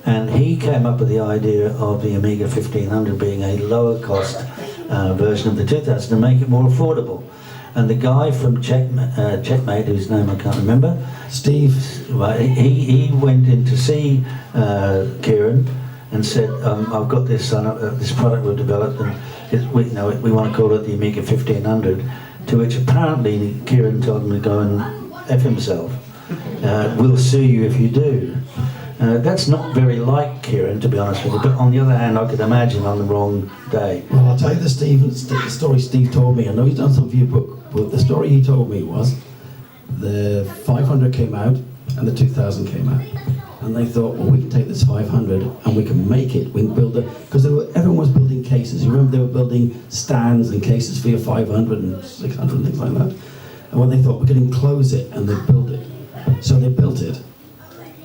And he came up with the idea of the Amiga 1500 being a lower cost version of the 2000 to make it more affordable. And the guy from Checkmate, whose name I can't remember, Steve, right, he went in to see Kieran and said, I've got this product we've developed, and we want to call it the Amiga 1500, to which apparently Kieran told him to go and F himself. We'll sue you if you do. That's not very like Kieran, to be honest with you, but on the other hand, I could imagine on the wrong day. well, I'll tell you the story Steve told me. I know he's done some for your book, but the story he told me was the 500 came out and the 2000 came out. And they thought, well, we can take this 500 and we can make it, we can build it, because everyone was building cases. You remember they were building stands and cases for your 500 and 600 and things like that. And when they thought, we could enclose it, and they built it. So they built it.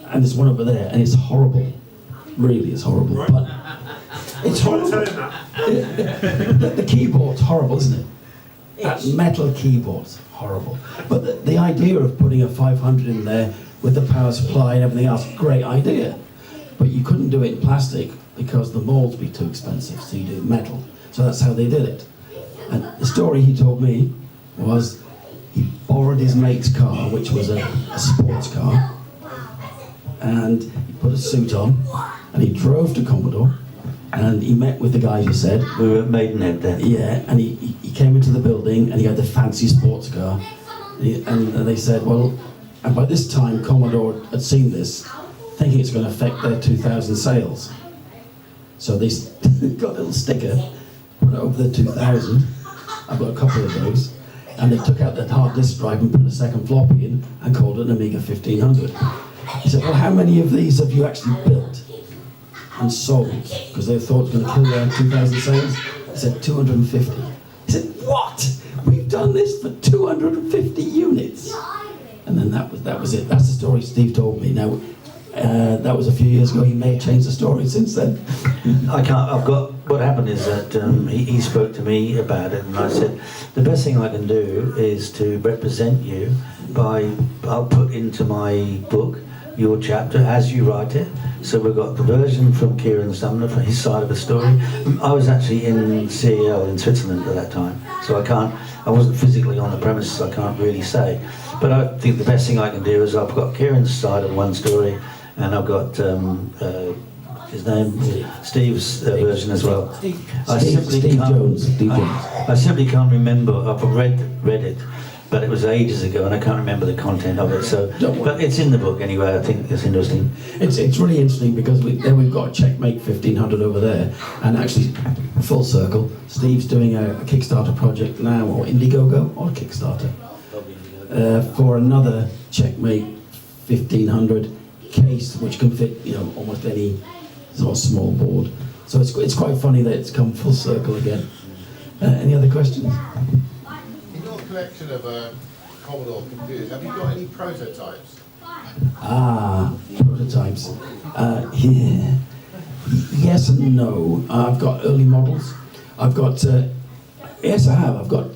And there's one over there, and it's horrible. Really, it's horrible. But it's horrible. The keyboard's horrible, isn't it? That metal keyboard's horrible. But the idea of putting a 500 in there with the power supply and everything else, great idea. But you couldn't do it in plastic because the molds would be too expensive, so you do metal. So that's how they did it. And the story he told me was he borrowed his mate's car, which was a sports car, and he put a suit on, and he drove to Commodore, and he met with the guys you said. We were at Maidenhead then. Yeah, and he came into the building, and he had the fancy sports car, and they said, well, and by this time Commodore had seen this, thinking it's going to affect their 2000 sales. So they got a little sticker, put it over the 2000, I've got a couple of those, and they took out that hard disk drive and put a second floppy in and called it an Amiga 1500. He said, well, how many of these have you actually built and sold? Because they thought it was going to kill their 2,000 sales. He said, 250. He said, what? We've done this for 250 units. And then that was it. That's the story Steve told me. Now, that was a few years ago. He may have changed the story since then. What happened is that he spoke to me about it, and I said, the best thing I can do is to represent you I'll put into my book your chapter as you write it. So we've got the version from Kieran Sumner for his side of the story. I was actually in CEL in Switzerland at that time, so I wasn't physically on the premises, I can't really say. But I think the best thing I can do is I've got Kieran's side of one story, and I've got his name, Steve's version as well. I simply can't remember. I've read it, but it was ages ago, and I can't remember the content of it. So, but it's in the book anyway. I think it's interesting. It's really interesting because we've got Checkmate 1500 over there, and actually, full circle. Steve's doing a Kickstarter project now, or Indiegogo, or Kickstarter, for another Checkmate 1500 case, which can fit, almost any sort of small board. So it's quite funny that it's come full circle again. Any other questions? In your collection of Commodore computers, have you got any prototypes? Prototypes. Yeah. Yes and no. I've got early models. I've got, yes I have. I've got,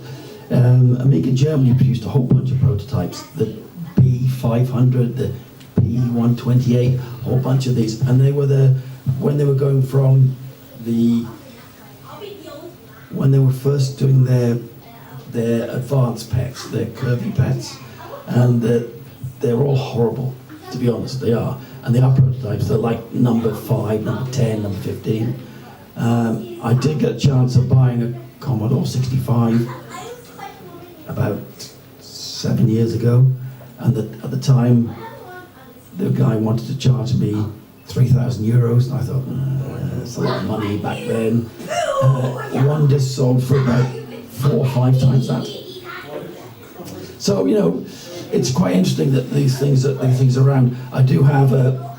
Amiga Germany produced a whole bunch of prototypes. The P500, the P128, a whole bunch of these. And they were when they were going from when they were first doing their advanced pets, their curvy pets, and they're all horrible, to be honest, they are. And they are prototypes, they're like number 5, number 10, number 15. I did get a chance of buying a Commodore 65 about 7 years ago, and at the time, the guy wanted to charge me 3,000 euros, and I thought, that's a lot of money back then. One disc sold for about 4 or 5 times that. So, it's quite interesting that these things are around. I do have a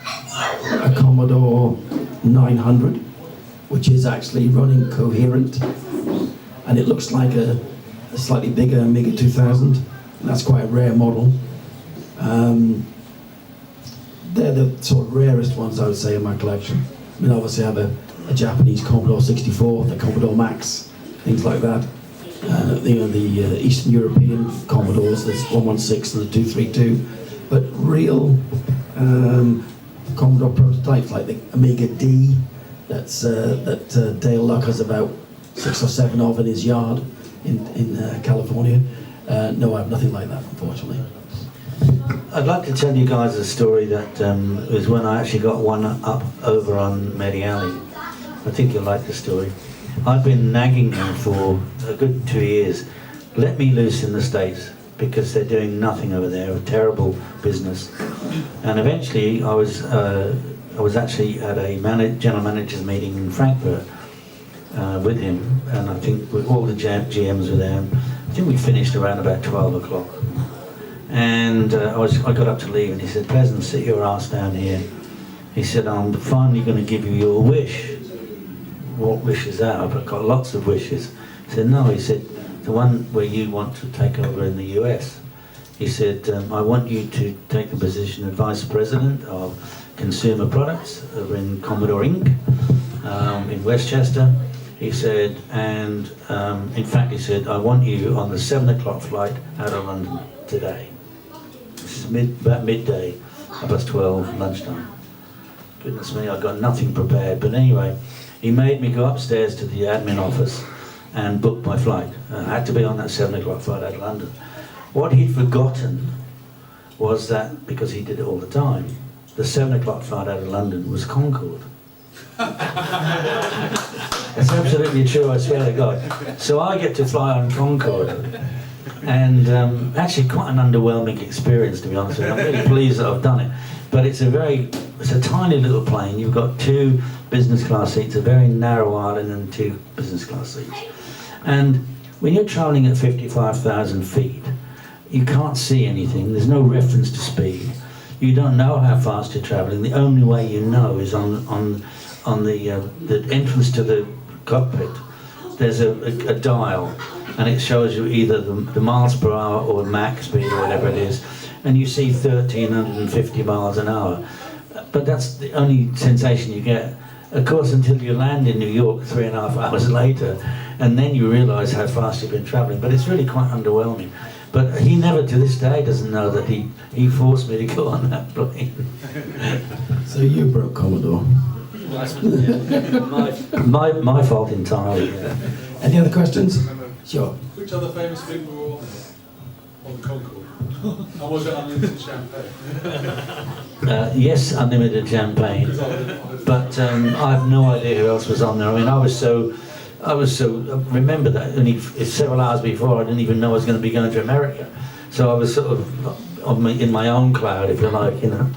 Commodore 900, which is actually running coherent, and it looks like a slightly bigger Amiga 2000, and that's quite a rare model. They're the sort of rarest ones, I would say, in my collection. I mean, obviously I have a Japanese Commodore 64, the Commodore Max, things like that. The Eastern European Commodores, there's 116 and the 232, but real Commodore prototypes like the Amiga D, that Dale Luck has about 6 or 7 of in his yard in California. No, I have nothing like that, unfortunately. I'd like to tell you guys a story that was when I actually got one up over on Mary Alley. I think you'll like the story. I've been nagging them for a good 2 years. Let me loose in the States because they're doing nothing over there, a terrible business. And eventually I was actually at a general manager's meeting in Frankfurt with him, and I think all the GMs were there. I think we finished around about 12 o'clock. And I got up to leave, and he said, "Pleasant, sit your ass down here." He said, "I'm finally going to give you your wish." "What wish is that? I've got lots of wishes." He said, "No," he said, "the one where you want to take over in the US." He said, "I want you to take the position of Vice President of Consumer Products over in Commodore Inc. In Westchester." He said, and in fact, he said, "I want you on the 7 o'clock flight out of London today." This is about midday, about 12, lunchtime. Goodness me, I got nothing prepared. But anyway, he made me go upstairs to the admin office and book my flight. I had to be on that 7 o'clock flight out of London. What he'd forgotten was that, because he did it all the time, the 7 o'clock flight out of London was Concorde. It's absolutely true, I swear to God. So I get to fly on Concorde, and actually quite an underwhelming experience, to be honest with you. I'm really pleased that I've done it. But it's a tiny little plane. You've got 2 business class seats, a very narrow aisle, and then 2 business class seats. And when you're travelling at 55,000 feet, you can't see anything. There's no reference to speed. You don't know how fast you're travelling. The only way you know is on the entrance to the cockpit. There's a dial, and it shows you either the miles per hour or Mach speed or whatever it is, and you see 1,350 miles an hour. But that's the only sensation you get. Of course, until you land in New York 3.5 hours later, and then you realise how fast you've been travelling. But it's really quite underwhelming. But he never, to this day, doesn't know that he forced me to go on that plane. So you broke Commodore. my fault entirely. Yeah. Any other questions? Sure. Which other famous people were on Concorde? And was it unlimited champagne? Yes, unlimited champagne. But I have no idea who else was on there. I mean, I was so. Remember that only several hours before, I didn't even know I was going to be going to America. So I was sort of in my own cloud, if you like, you know.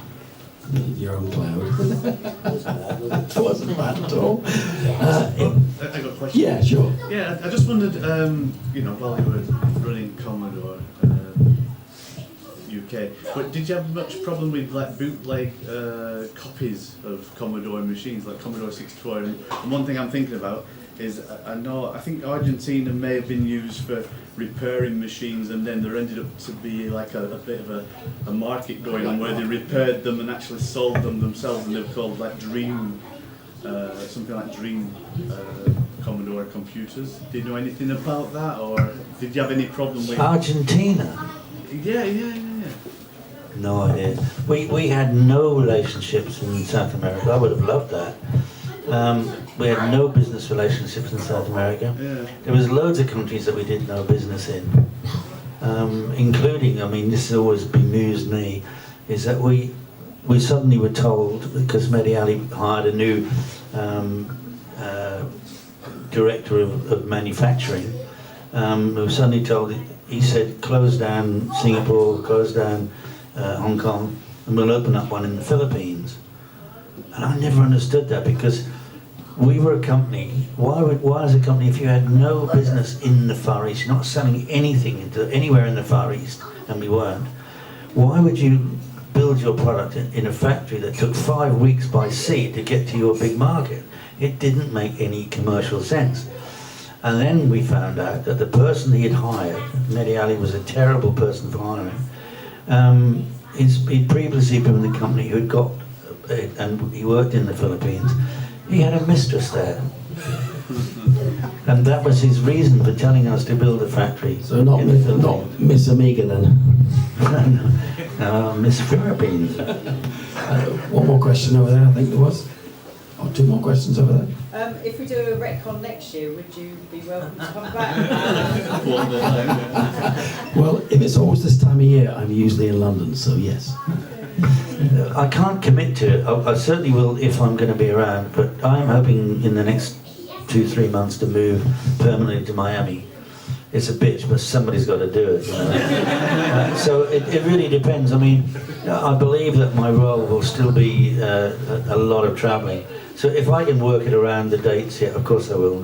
Your own cloud. It wasn't bad at all. I got a question. Yeah, sure. Yeah, I just wondered, you know, while you were running Commodore UK, but did you have much problem with like bootleg copies of Commodore machines, like Commodore 64? And one thing I'm thinking about is I think Argentina may have been used for repairing machines, and then there ended up to be like a bit of a market going on where they repaired them and actually sold them themselves, and they were called like Dream, something like Dream Commodore computers. Did you know anything about that, or did you have any problem with Argentina? Yeah. No idea. We had no relationships in South America. I would have loved that. We had no business relationships in South America. Yeah. There was loads of countries that we did no business in, including, I mean, this has always bemused me, is that we suddenly were told, because Mehdi Ali hired a new director of manufacturing, we were suddenly told, he said, close down Singapore, close down Hong Kong, and we'll open up one in the Philippines. And I never understood that, because we were a company. Why as a company, if you had no business in the Far East, you're not selling anything into anywhere in the Far East, and we weren't, why would you build your product in a factory that took 5 weeks by sea to get to your big market? It didn't make any commercial sense. And then we found out that the person he had hired, Mehdi Ali, was a terrible person for hiring. He'd previously been with a company who'd got, and he worked in the Philippines. He had a mistress there. And that was his reason for telling us to build a factory. So not Miss Amiga then? No, Miss Philippines. One more question over there, I think there was. Or 2 more questions over there. If we do a Retcon next year, would you be welcome to come back? Well, if it's always this time of year, I'm usually in London, so yes. I can't commit to it. I certainly will if I'm going to be around, but I'm hoping in the next 2-3 months to move permanently to Miami. It's a bitch, but somebody's got to do it. You know? So it really depends. I mean, I believe that my role will still be a lot of travelling. So if I can work it around the dates, yeah, of course I will.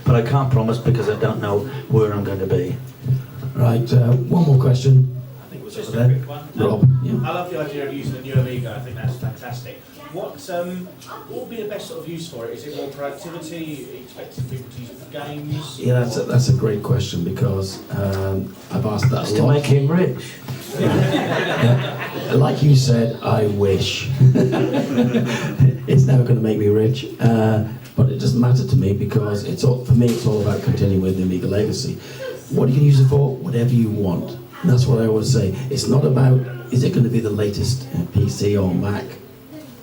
But I can't promise because I don't know where I'm going to be. Right, one more question. Just a quick one. Rob, yeah. I love the idea of using a new Amiga. I think that's fantastic. What would be the best sort of use for it? Is it more productivity? Are you expecting people to use it for games? Yeah, that's a great question, because I've asked that a lot. To make him rich. Yeah. Like you said, I wish. It's never going to make me rich, but it doesn't matter to me, because for me it's all about continuing with the Amiga legacy. What you can use it for? Whatever you want. And that's what I always say. It's not about, is it going to be the latest PC or Mac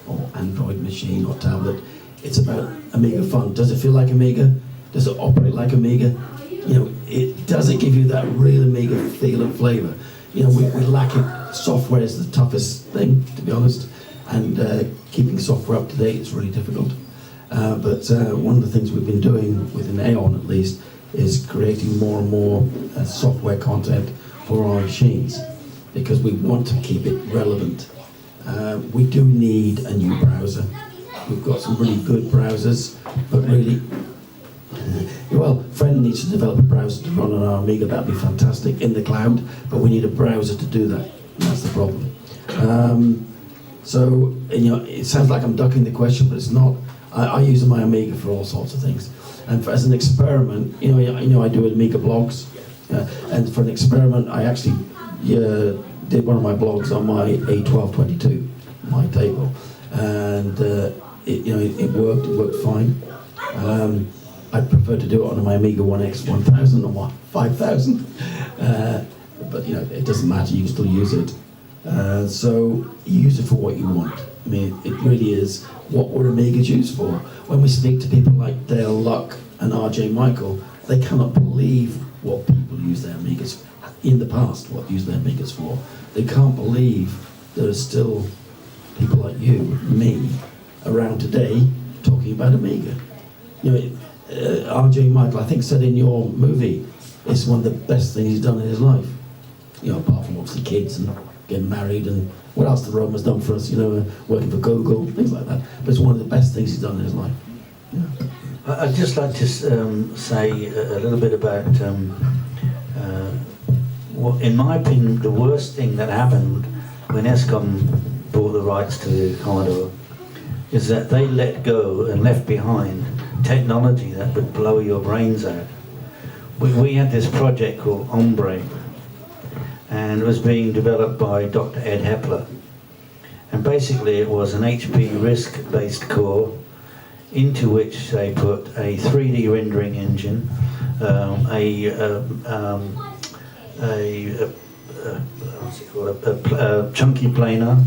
or Android machine or tablet. It's about Amiga fun. Does it feel like Amiga? Does it operate like Amiga? You know, does it give you that real Amiga feel and flavour? You know, we lack it. Software is the toughest thing, to be honest, and keeping software up to date is really difficult. But one of the things we've been doing, within Aeon at least, is creating more and more software content for our machines, because we want to keep it relevant. We do need a new browser. We've got some really good browsers, but really... Well, friend needs to develop a browser to run on our Amiga. That'd be fantastic in the cloud, but we need a browser to do that. And that's the problem. So, it sounds like I'm ducking the question, but it's not. I use my Amiga for all sorts of things. And as an experiment, I do Amiga blogs. And for an experiment, I actually did one of my blogs on my A1222, my table. And it worked fine. I'd prefer to do it on my Amiga 1X 1000 or 5000. But it doesn't matter, you can still use it. So use it for what you want. I mean, it really is what were Amigas used for. When we speak to people like Dale Luck and RJ Michael, they cannot believe what people use their Amigas in the past, what used their Amigas for. They can't believe there are still people like you, me, around today talking about Amiga. RJ Michael, I think, said in your movie, it's one of the best things he's done in his life. Apart from obviously kids and getting married and what else the Roman's done for us, working for Google, things like that. But it's one of the best things he's done in his life. Yeah. I'd just like to say a little bit about what, in my opinion, the worst thing that happened when ESCOM bought the rights to the Commodore is that they let go and left behind technology that would blow your brains out. We had this project called Ombre, and it was being developed by Dr. Ed Hepler. And basically it was an HP RISC-based core into which they put a 3D rendering engine, a chunky planar.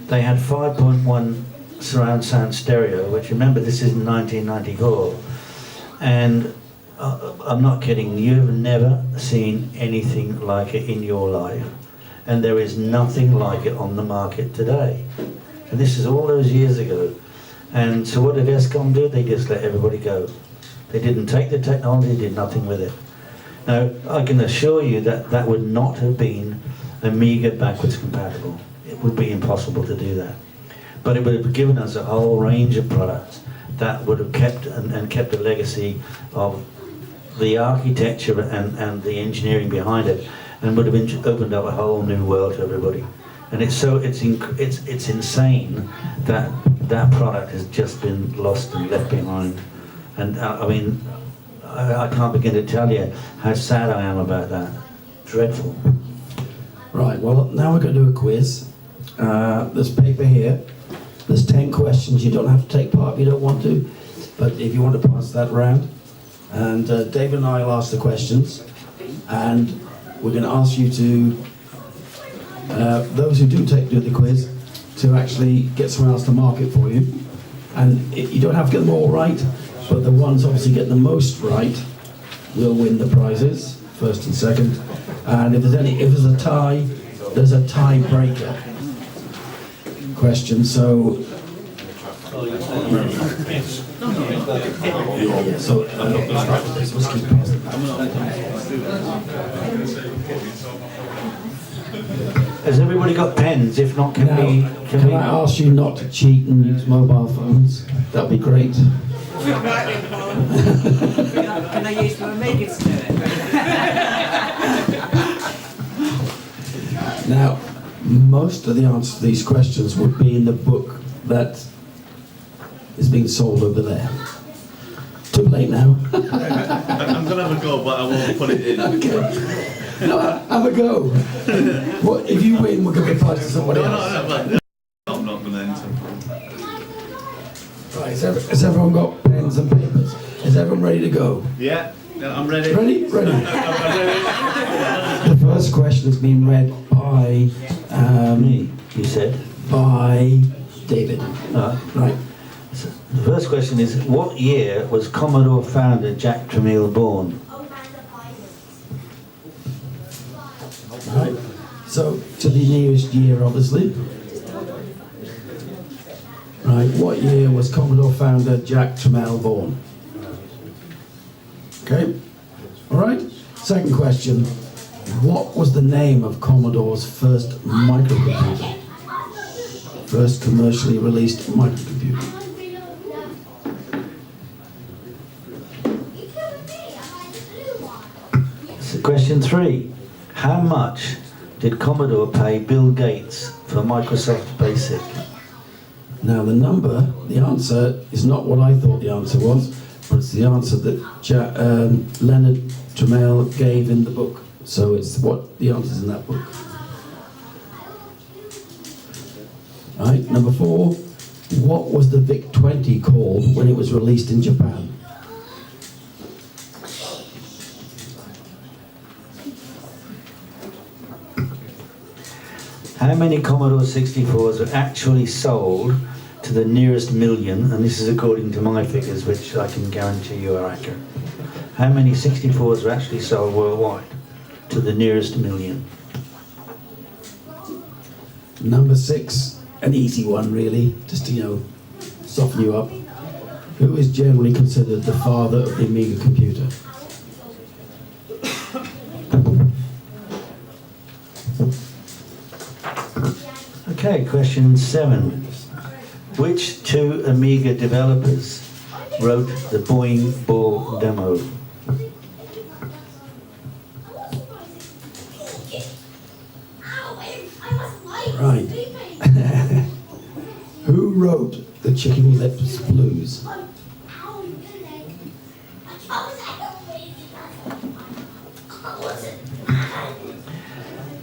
They had 5.1 surround sound stereo, which, remember, this is in 1994. And I'm not kidding, you've never seen anything like it in your life. And there is nothing like it on the market today. And this is all those years ago. And so what did ESCOM do? They just let everybody go. They didn't take the technology, did nothing with it. Now, I can assure you that that would not have been Amiga backwards compatible. It would be impossible to do that. But it would have given us a whole range of products that would have kept and kept a legacy of the architecture and the engineering behind it, and would have opened up a whole new world to everybody. And it's insane that that product has just been lost and left behind. And I can't begin to tell you how sad I am about that. Dreadful. Right, well, now we're going to do a quiz. There's paper here. There's 10 questions. You don't have to take part if you don't want to, but if you want to pass that round. And David and I will ask the questions, and we're going to ask you to, those who do the quiz, to actually get someone else to mark it for you. And you don't have to get them all right, but the ones obviously get the most right will win the prizes, first and second. And if there's a tie, there's a tie-breaker question. So so I'm not going to start with this. Let's keep passing. Has everybody got pens? If not, can I ask you not to cheat and use mobile phones? That'd be great. Can I use my Amigas to do it? Now, most of the answers to these questions would be in the book that is being sold over there. Too late now. I'm going to have a go, but I won't put it in. Okay. No, have a go. Well, if you win, we'll give a prize to somebody else. No, I'm not going to enter. Right, has everyone got pens and papers? Is everyone ready to go? Yeah, I'm ready. Ready? Ready. I'm ready. The first question has been read by me. You said by David. Right. So the first question is: what year was Commodore founder Jack Tramiel born? Right. So to the nearest year, obviously. Right. What year was Commodore founder Jack Tramiel born? Okay. All right. Second question. What was the name of Commodore's first microcomputer? First commercially released microcomputer. So question 3. How much did Commodore pay Bill Gates for Microsoft Basic? Now the answer is not what I thought the answer was, but it's the answer that Leonard Tramiel gave in the book. So it's what the answer's in that book. Right, number 4. What was the VIC-20 called when it was released in Japan? How many Commodore 64s were actually sold to the nearest million? And this is according to my figures, which I can guarantee you are accurate. How many 64s were actually sold worldwide to the nearest million? Number 6, an easy one really, just to, soften you up. Who is generally considered the father of the Amiga computer? Okay, question 7. Which 2 Amiga developers wrote the Boing Ball demo? Right. Who wrote the Chicken Lips Blues?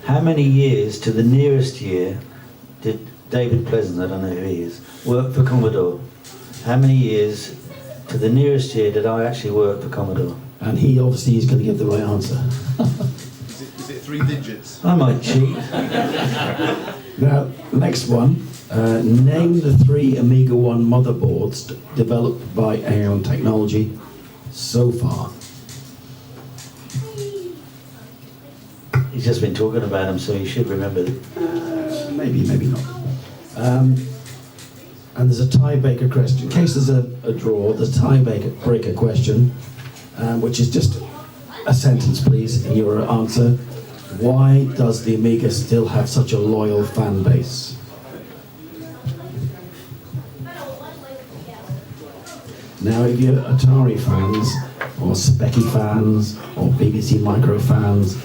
How many years to the nearest year did David Pleasant, I don't know who he is, work for Commodore? How many years to the nearest year did I actually work for Commodore? And he obviously is going to give the right answer. Is it 3 digits? I might cheat. Now, next one. Name the 3 Amiga 1 motherboards developed by Aeon Technology so far. He's just been talking about them, so you should remember them. Maybe, maybe not. And there's a tie-breaker question. In case there's a draw, there's a tie-breaker question, which is just a sentence, please, in your answer. Why does the Amiga still have such a loyal fan base? Now, if you're Atari fans, or Specky fans, or BBC Micro fans,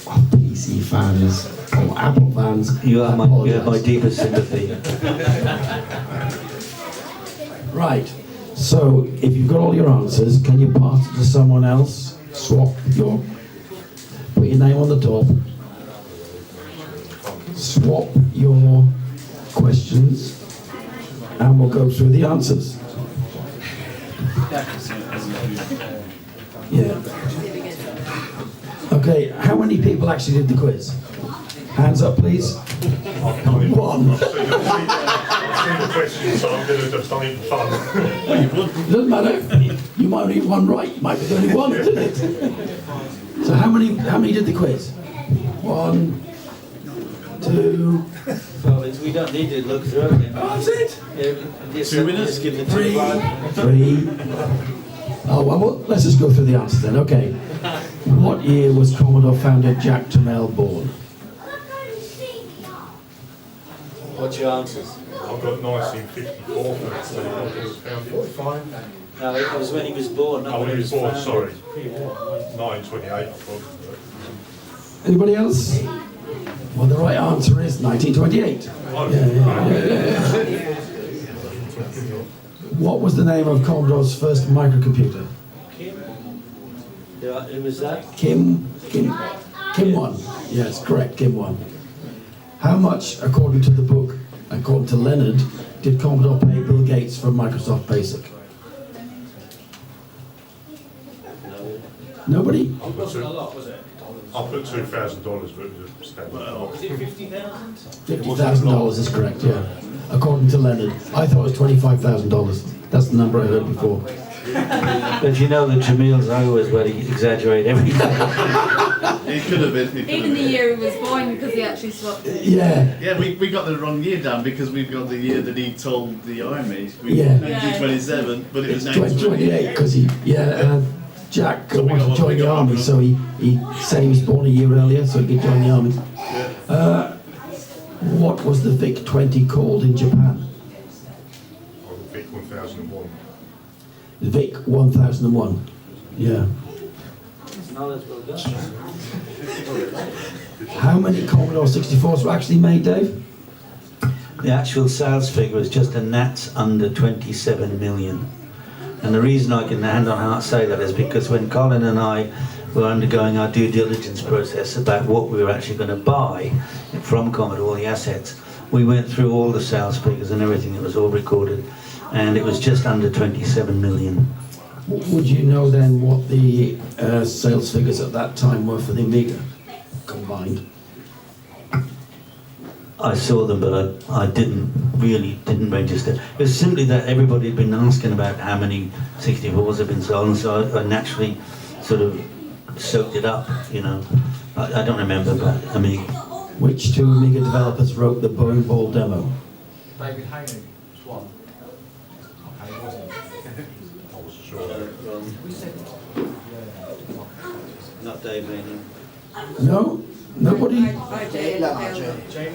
or PC fans, or Apple fans, you have my deepest sympathy. Right. So, if you've got all your answers, can you pass it to someone else? Put your name on the top. Swap your questions, and we'll go through the answers. Yeah. Okay, how many people actually did the quiz? Hands up, please. 1. I've seen the questions, so I'm going to just not even fun. Doesn't matter. You might only have one right. Might be the only one, didn't it? So how many did the quiz? 1, 2. Well, we don't need to look through it. Oh, that's it. Yeah, 2 winners. Give the 3. 3. Oh, well, let's just go through the answers then. Okay. What year was Commodore founder Jack Tramiel born? What's your answers? I've got 1954 for it, so it was founded. 45. No, it was when he was born. Not Oh, when he was born, founded. sorry. 1928, I thought. Anybody else? Well, the right answer is 1928. Yeah. What was the name of Commodore's first microcomputer? Who was that? Kim 1. Yes, correct, Kim 1. How much, according to the book, according to Leonard, did Commodore pay Bill Gates for Microsoft Basic? Nobody? It wasn't a lot, was it? I put $2,000, but it was a standard. Is it 50,000? $50,000 is correct, yeah. According to Leonard. I thought it was $25,000. That's the number I heard before. But you know that Tramiel's always where he exaggerate everything. It could have been. Even the year he was born, because he actually swapped it. Yeah. Yeah, we got the wrong year down because we've got the year that he told the army. Yeah. 1927, but it was 1928 because Jack wanted to join the army, so he said he was born a year earlier so he could join the army. What was the VIC-20 called in Japan? VIC 1001. VIC 1001. Yeah. knowledge will go. How many Commodore 64s were actually made, Dave? The actual sales figure is just a gnat's under 27 million. And the reason I can hand on heart say that is because when Colin and I were undergoing our due diligence process about what we were actually going to buy from Commodore, all the assets, we went through all the sales figures and everything. It was all recorded, and it was just under 27 million. Would you know then what the sales figures at that time were for the Amiga combined? I saw them, but I didn't register. It was simply that everybody had been asking about how many 64s had been sold, and so I naturally sort of soaked it up, you know. I don't remember, but Amiga. Which two Amiga developers wrote the Bowling Ball demo? David Haney was one. Okay, he wasn't. I wasn't sure. Not Dave Haney. No? Nobody?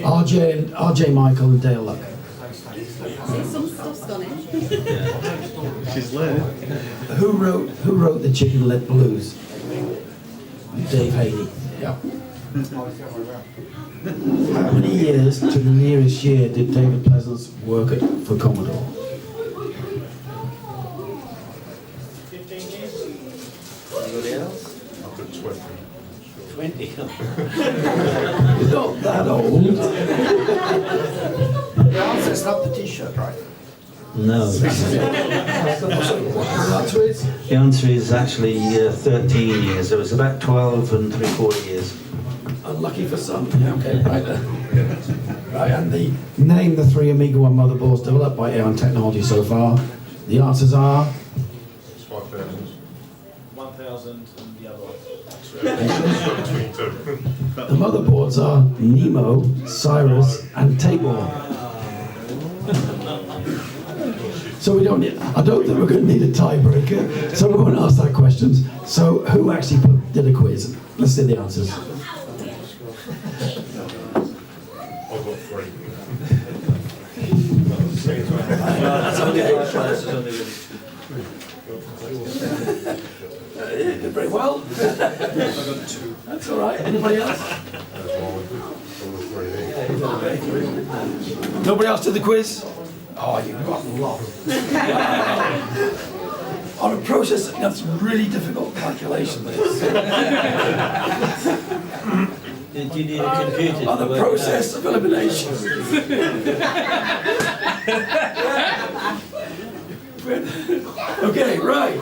RJ Michael and Dale Luck. Some stuff's gone in. She's learning. Who wrote the Chicken Lit Blues? Dave Haney. Yeah. How many years to the nearest year did David Pleasance work for Commodore? 15 years? Anybody else? I put 20. 20. You're not that old. The answer's not the T-shirt, right? No. The answer is actually 13 years. It was about 12 and 3/4 years. Unlucky for some. Yeah, okay, right then. Right, and name the three Amiga 1 motherboards developed by Aeon Technology so far. The answers are... It's 5,000. 1,000 and the other one. Between two. The motherboards are Nemo, Cyrus, and Tabor. So we don't need, I don't think we're going to need a tiebreaker, so we won't ask that questions. So who actually did a quiz? Let's see the answers. I've got 3. That's okay. You did very well. I got 2. That's all right. Anybody else? Nobody else did the quiz? Oh, you've got lost. On a process that's really difficult calculation. Did you need a computer? On the process of elimination. Okay, right.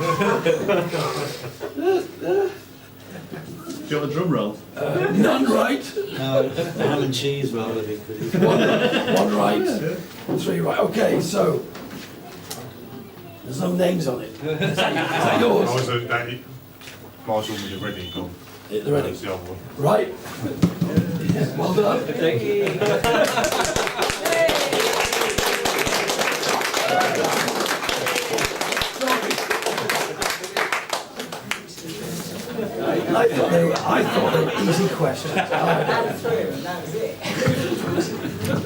Do you want a drum roll? None right. No, ham and cheese rather than One right. 3 right. Okay, so there's no names on it. Is that yours? I was at that. Mine's all with the ready gone. The ready. That's the other one. Right. Well done. Thank you. I thought they were easy questions.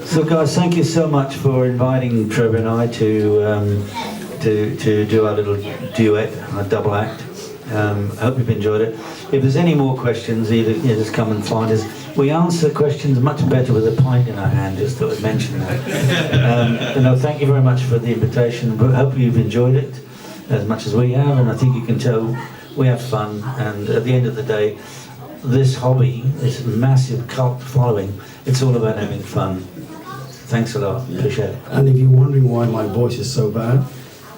So guys, thank you so much for inviting Trevor and I to do our little duet, our double act. I hope you've enjoyed it. If there's any more questions, either just come and find us. We answer questions much better with a pint in our hand, just thought I'd mention that. Thank you very much for the invitation. But hope you've enjoyed it as much as we have, and I think you can tell we have fun. And at the end of the day, this hobby, this massive cult following, it's all about having fun. Thanks a lot. Appreciate it. And if you're wondering why my voice is so bad,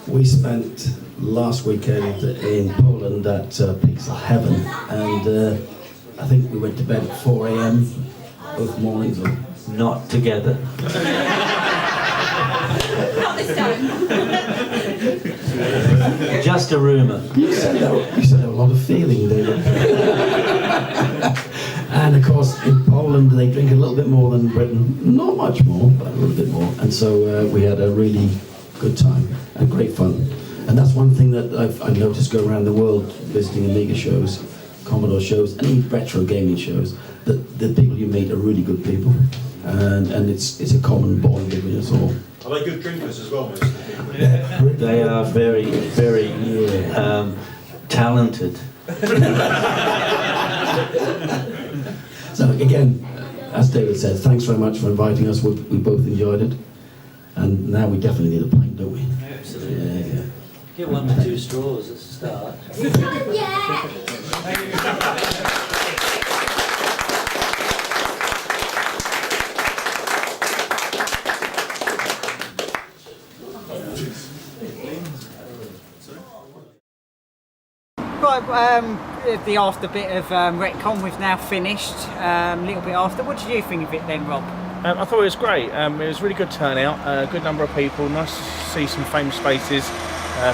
we spent last weekend in Poland at Pixel Heaven, and I think we went to bed at 4 a.m. both mornings. Or... Not together. Not this time. Just a rumour. You said there were a lot of feeling there. And of course, in Poland, they drink a little bit more than Britain. Not much more, but a little bit more. And so we had a really good time and great fun. And that's one thing that I've noticed go around the world, visiting Amiga shows, Commodore shows, and even retro gaming shows, that the people you meet are really good people. And it's a common bond between us all. Are they good drinkers as well, Mr. They are very, very talented So again, as David said, thanks very much for inviting us. We both enjoyed it. And now we definitely need a pint, don't we? Absolutely. Yeah. Get one with 2 straws at the start. Yeah. Right, the after bit of Retcon we've now finished. A little bit after. What did you think of it then, Rob? I thought it was great. It was a really good turnout, a good number of people. Nice to see some famous faces.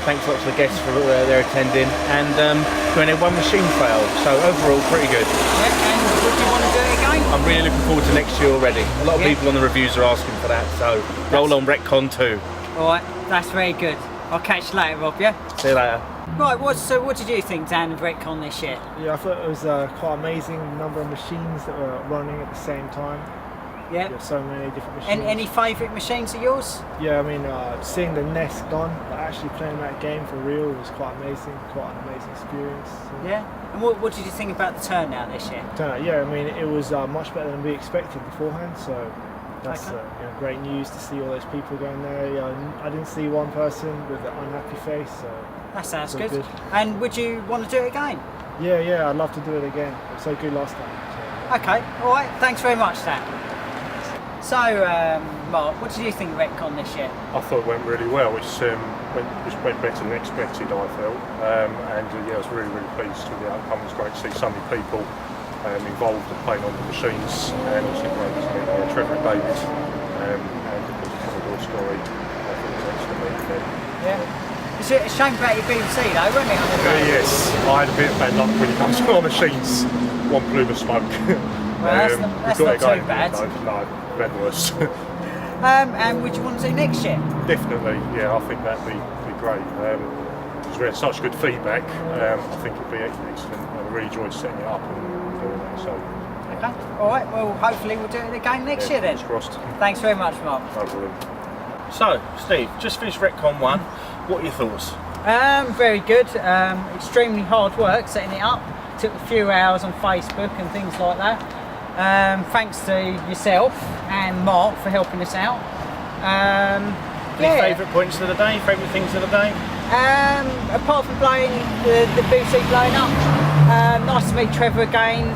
Thanks a lot to the guests for their attending. And we only had one machine fail, so overall pretty good. Yeah, and would you want to do it again? I'm really looking forward to next year already. A lot of people on the reviews are asking for that, so roll on Retcon 2. Alright, that's very good. I'll catch you later, Rob, yeah? See you later. Right, what did you think, Dan, of Retcon this year? Yeah, I thought it was quite amazing number of machines that were running at the same time. Yeah. There were so many different machines. Any favourite machines of yours? Yeah, I mean, seeing the Nest gone, but actually playing that game for real was quite amazing, quite an amazing experience. So. Yeah. And what did you think about the turnout this year? Yeah, I mean, it was much better than we expected beforehand, so that's Okay. great news to see all those people going there. Yeah, I didn't see one person with an unhappy face, so That sounds it's all good. And would you want to do it again? Yeah, I'd love to do it again. It was so good last time. So. Okay, alright, thanks very much, Dan. So, Mark, what did you think of Retcon this year? I thought it went really well. It went better than expected, I felt. I was really, really pleased with the outcome. It was great to see so many people involved in playing on the machines. And it was great to meet Trevor and David. And the Commodore story. I think it was excellent meeting them. Yeah. It's a shame about your BBC though, wasn't it? Yes, I had a bit of bad luck when it comes to our machines. One plume of smoke. Well, that's not too bad. No, bad worse. And would you want to do next year? Definitely, yeah, I think that'd be great. Because we had such good feedback, I think it'd be excellent. I really enjoyed setting it up and doing that. So, Okay, alright, well hopefully we'll do it again next year then. fingers crossed. Thanks very much, Mark. No problem. So, Steve, just finished Retcon 1. What are your thoughts? Very good. Extremely hard work setting it up. Took a few hours on Facebook and things like that. Thanks to yourself and Mark for helping us out. Any favourite points of the day? Favourite things of the day? Apart from blowing the booty blowing up, nice to meet Trevor again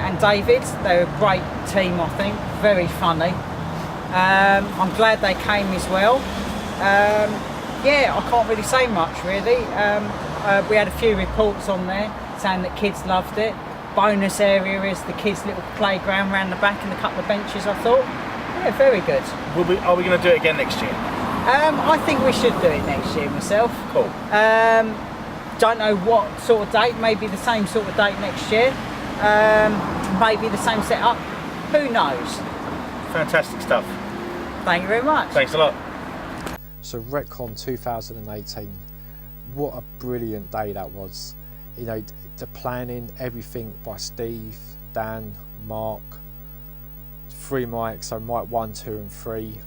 and David. They're a great team, I think. Very funny. I'm glad they came as well. I can't really say much really. We had a few reports on there saying that kids loved it. Bonus area is the kids' little playground round the back and a couple of benches, I thought. Yeah, very good. Are we going to do it again next year? I think we should do it next year myself. Cool. Don't know what sort of date, maybe the same sort of date next year. Maybe the same setup. Who knows? Fantastic stuff. Thank you very much. Thanks a lot. So Retcon 2018, what a brilliant day that was. You know, the planning, everything by Steve, Dan, Mark, 3 mics, so mic 1, 2 and 3.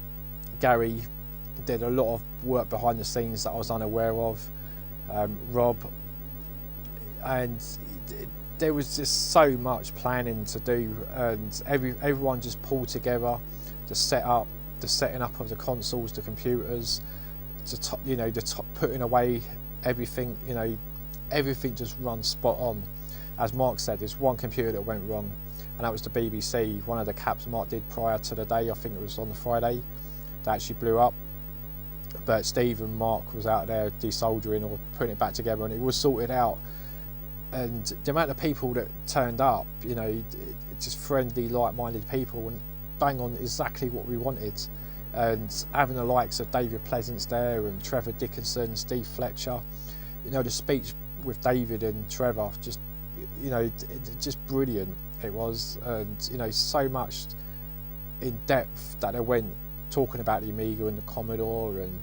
Gary did a lot of work behind the scenes that I was unaware of. Rob, and there was just so much planning to do, and everyone just pulled together, the setting up of the consoles, the computers, putting away everything, everything just runs spot on. As Mark said, there's one computer that went wrong, and that was the BBC. One of the caps Mark did prior to the day, I think it was on the Friday, that actually blew up. But Steve and Mark was out there desoldering or putting it back together, and it was sorted out. And the amount of people that turned up, just friendly, like-minded people, and bang on exactly what we wanted. And having the likes of David Pleasance there, and Trevor Dickinson, Steve Fletcher, the speech with David and Trevor, just just brilliant it was, and so much in depth that they went talking about the Amiga and the Commodore and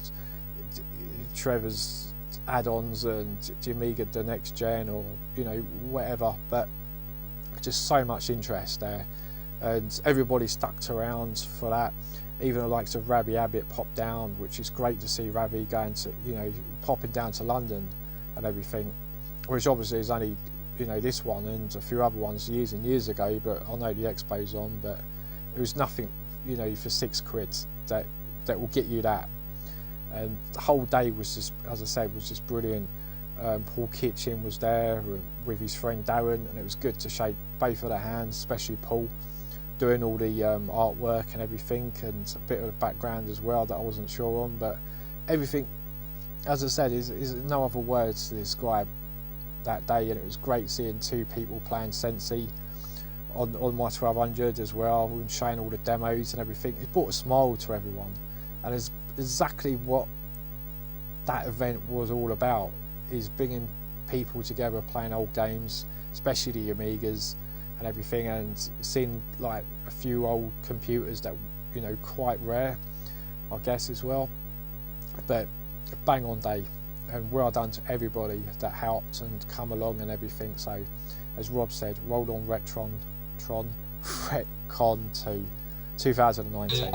Trevor's add-ons and the Amiga the next gen, or whatever, but just so much interest there, and everybody stuck around for that. Even the likes of Ravi Abbott popped down, which is great to see Ravi going to popping down to London and everything, which obviously is only you know, this one and a few other ones years and years ago, but I know the expo's on, but it was nothing, you know, for £6 that will get you that. And the whole day was just, as I said, was just brilliant. Paul Kitchen was there with his friend Darren, and it was good to shake both of their hands, especially Paul, doing all the artwork and everything, and a bit of the background as well that I wasn't sure on, but everything, as I said, is no other words to describe that day. And it was great seeing 2 people playing Sensi on my 1200 as well, and showing all the demos and everything. It brought a smile to everyone, and it's exactly what that event was all about, is bringing people together playing old games, especially the Amigas and everything, and seeing like a few old computers that, you know, quite rare, I guess, as well. But a bang on day, and well done to everybody that helped and come along and everything. So as Rob said, roll on Retcon 2 2019.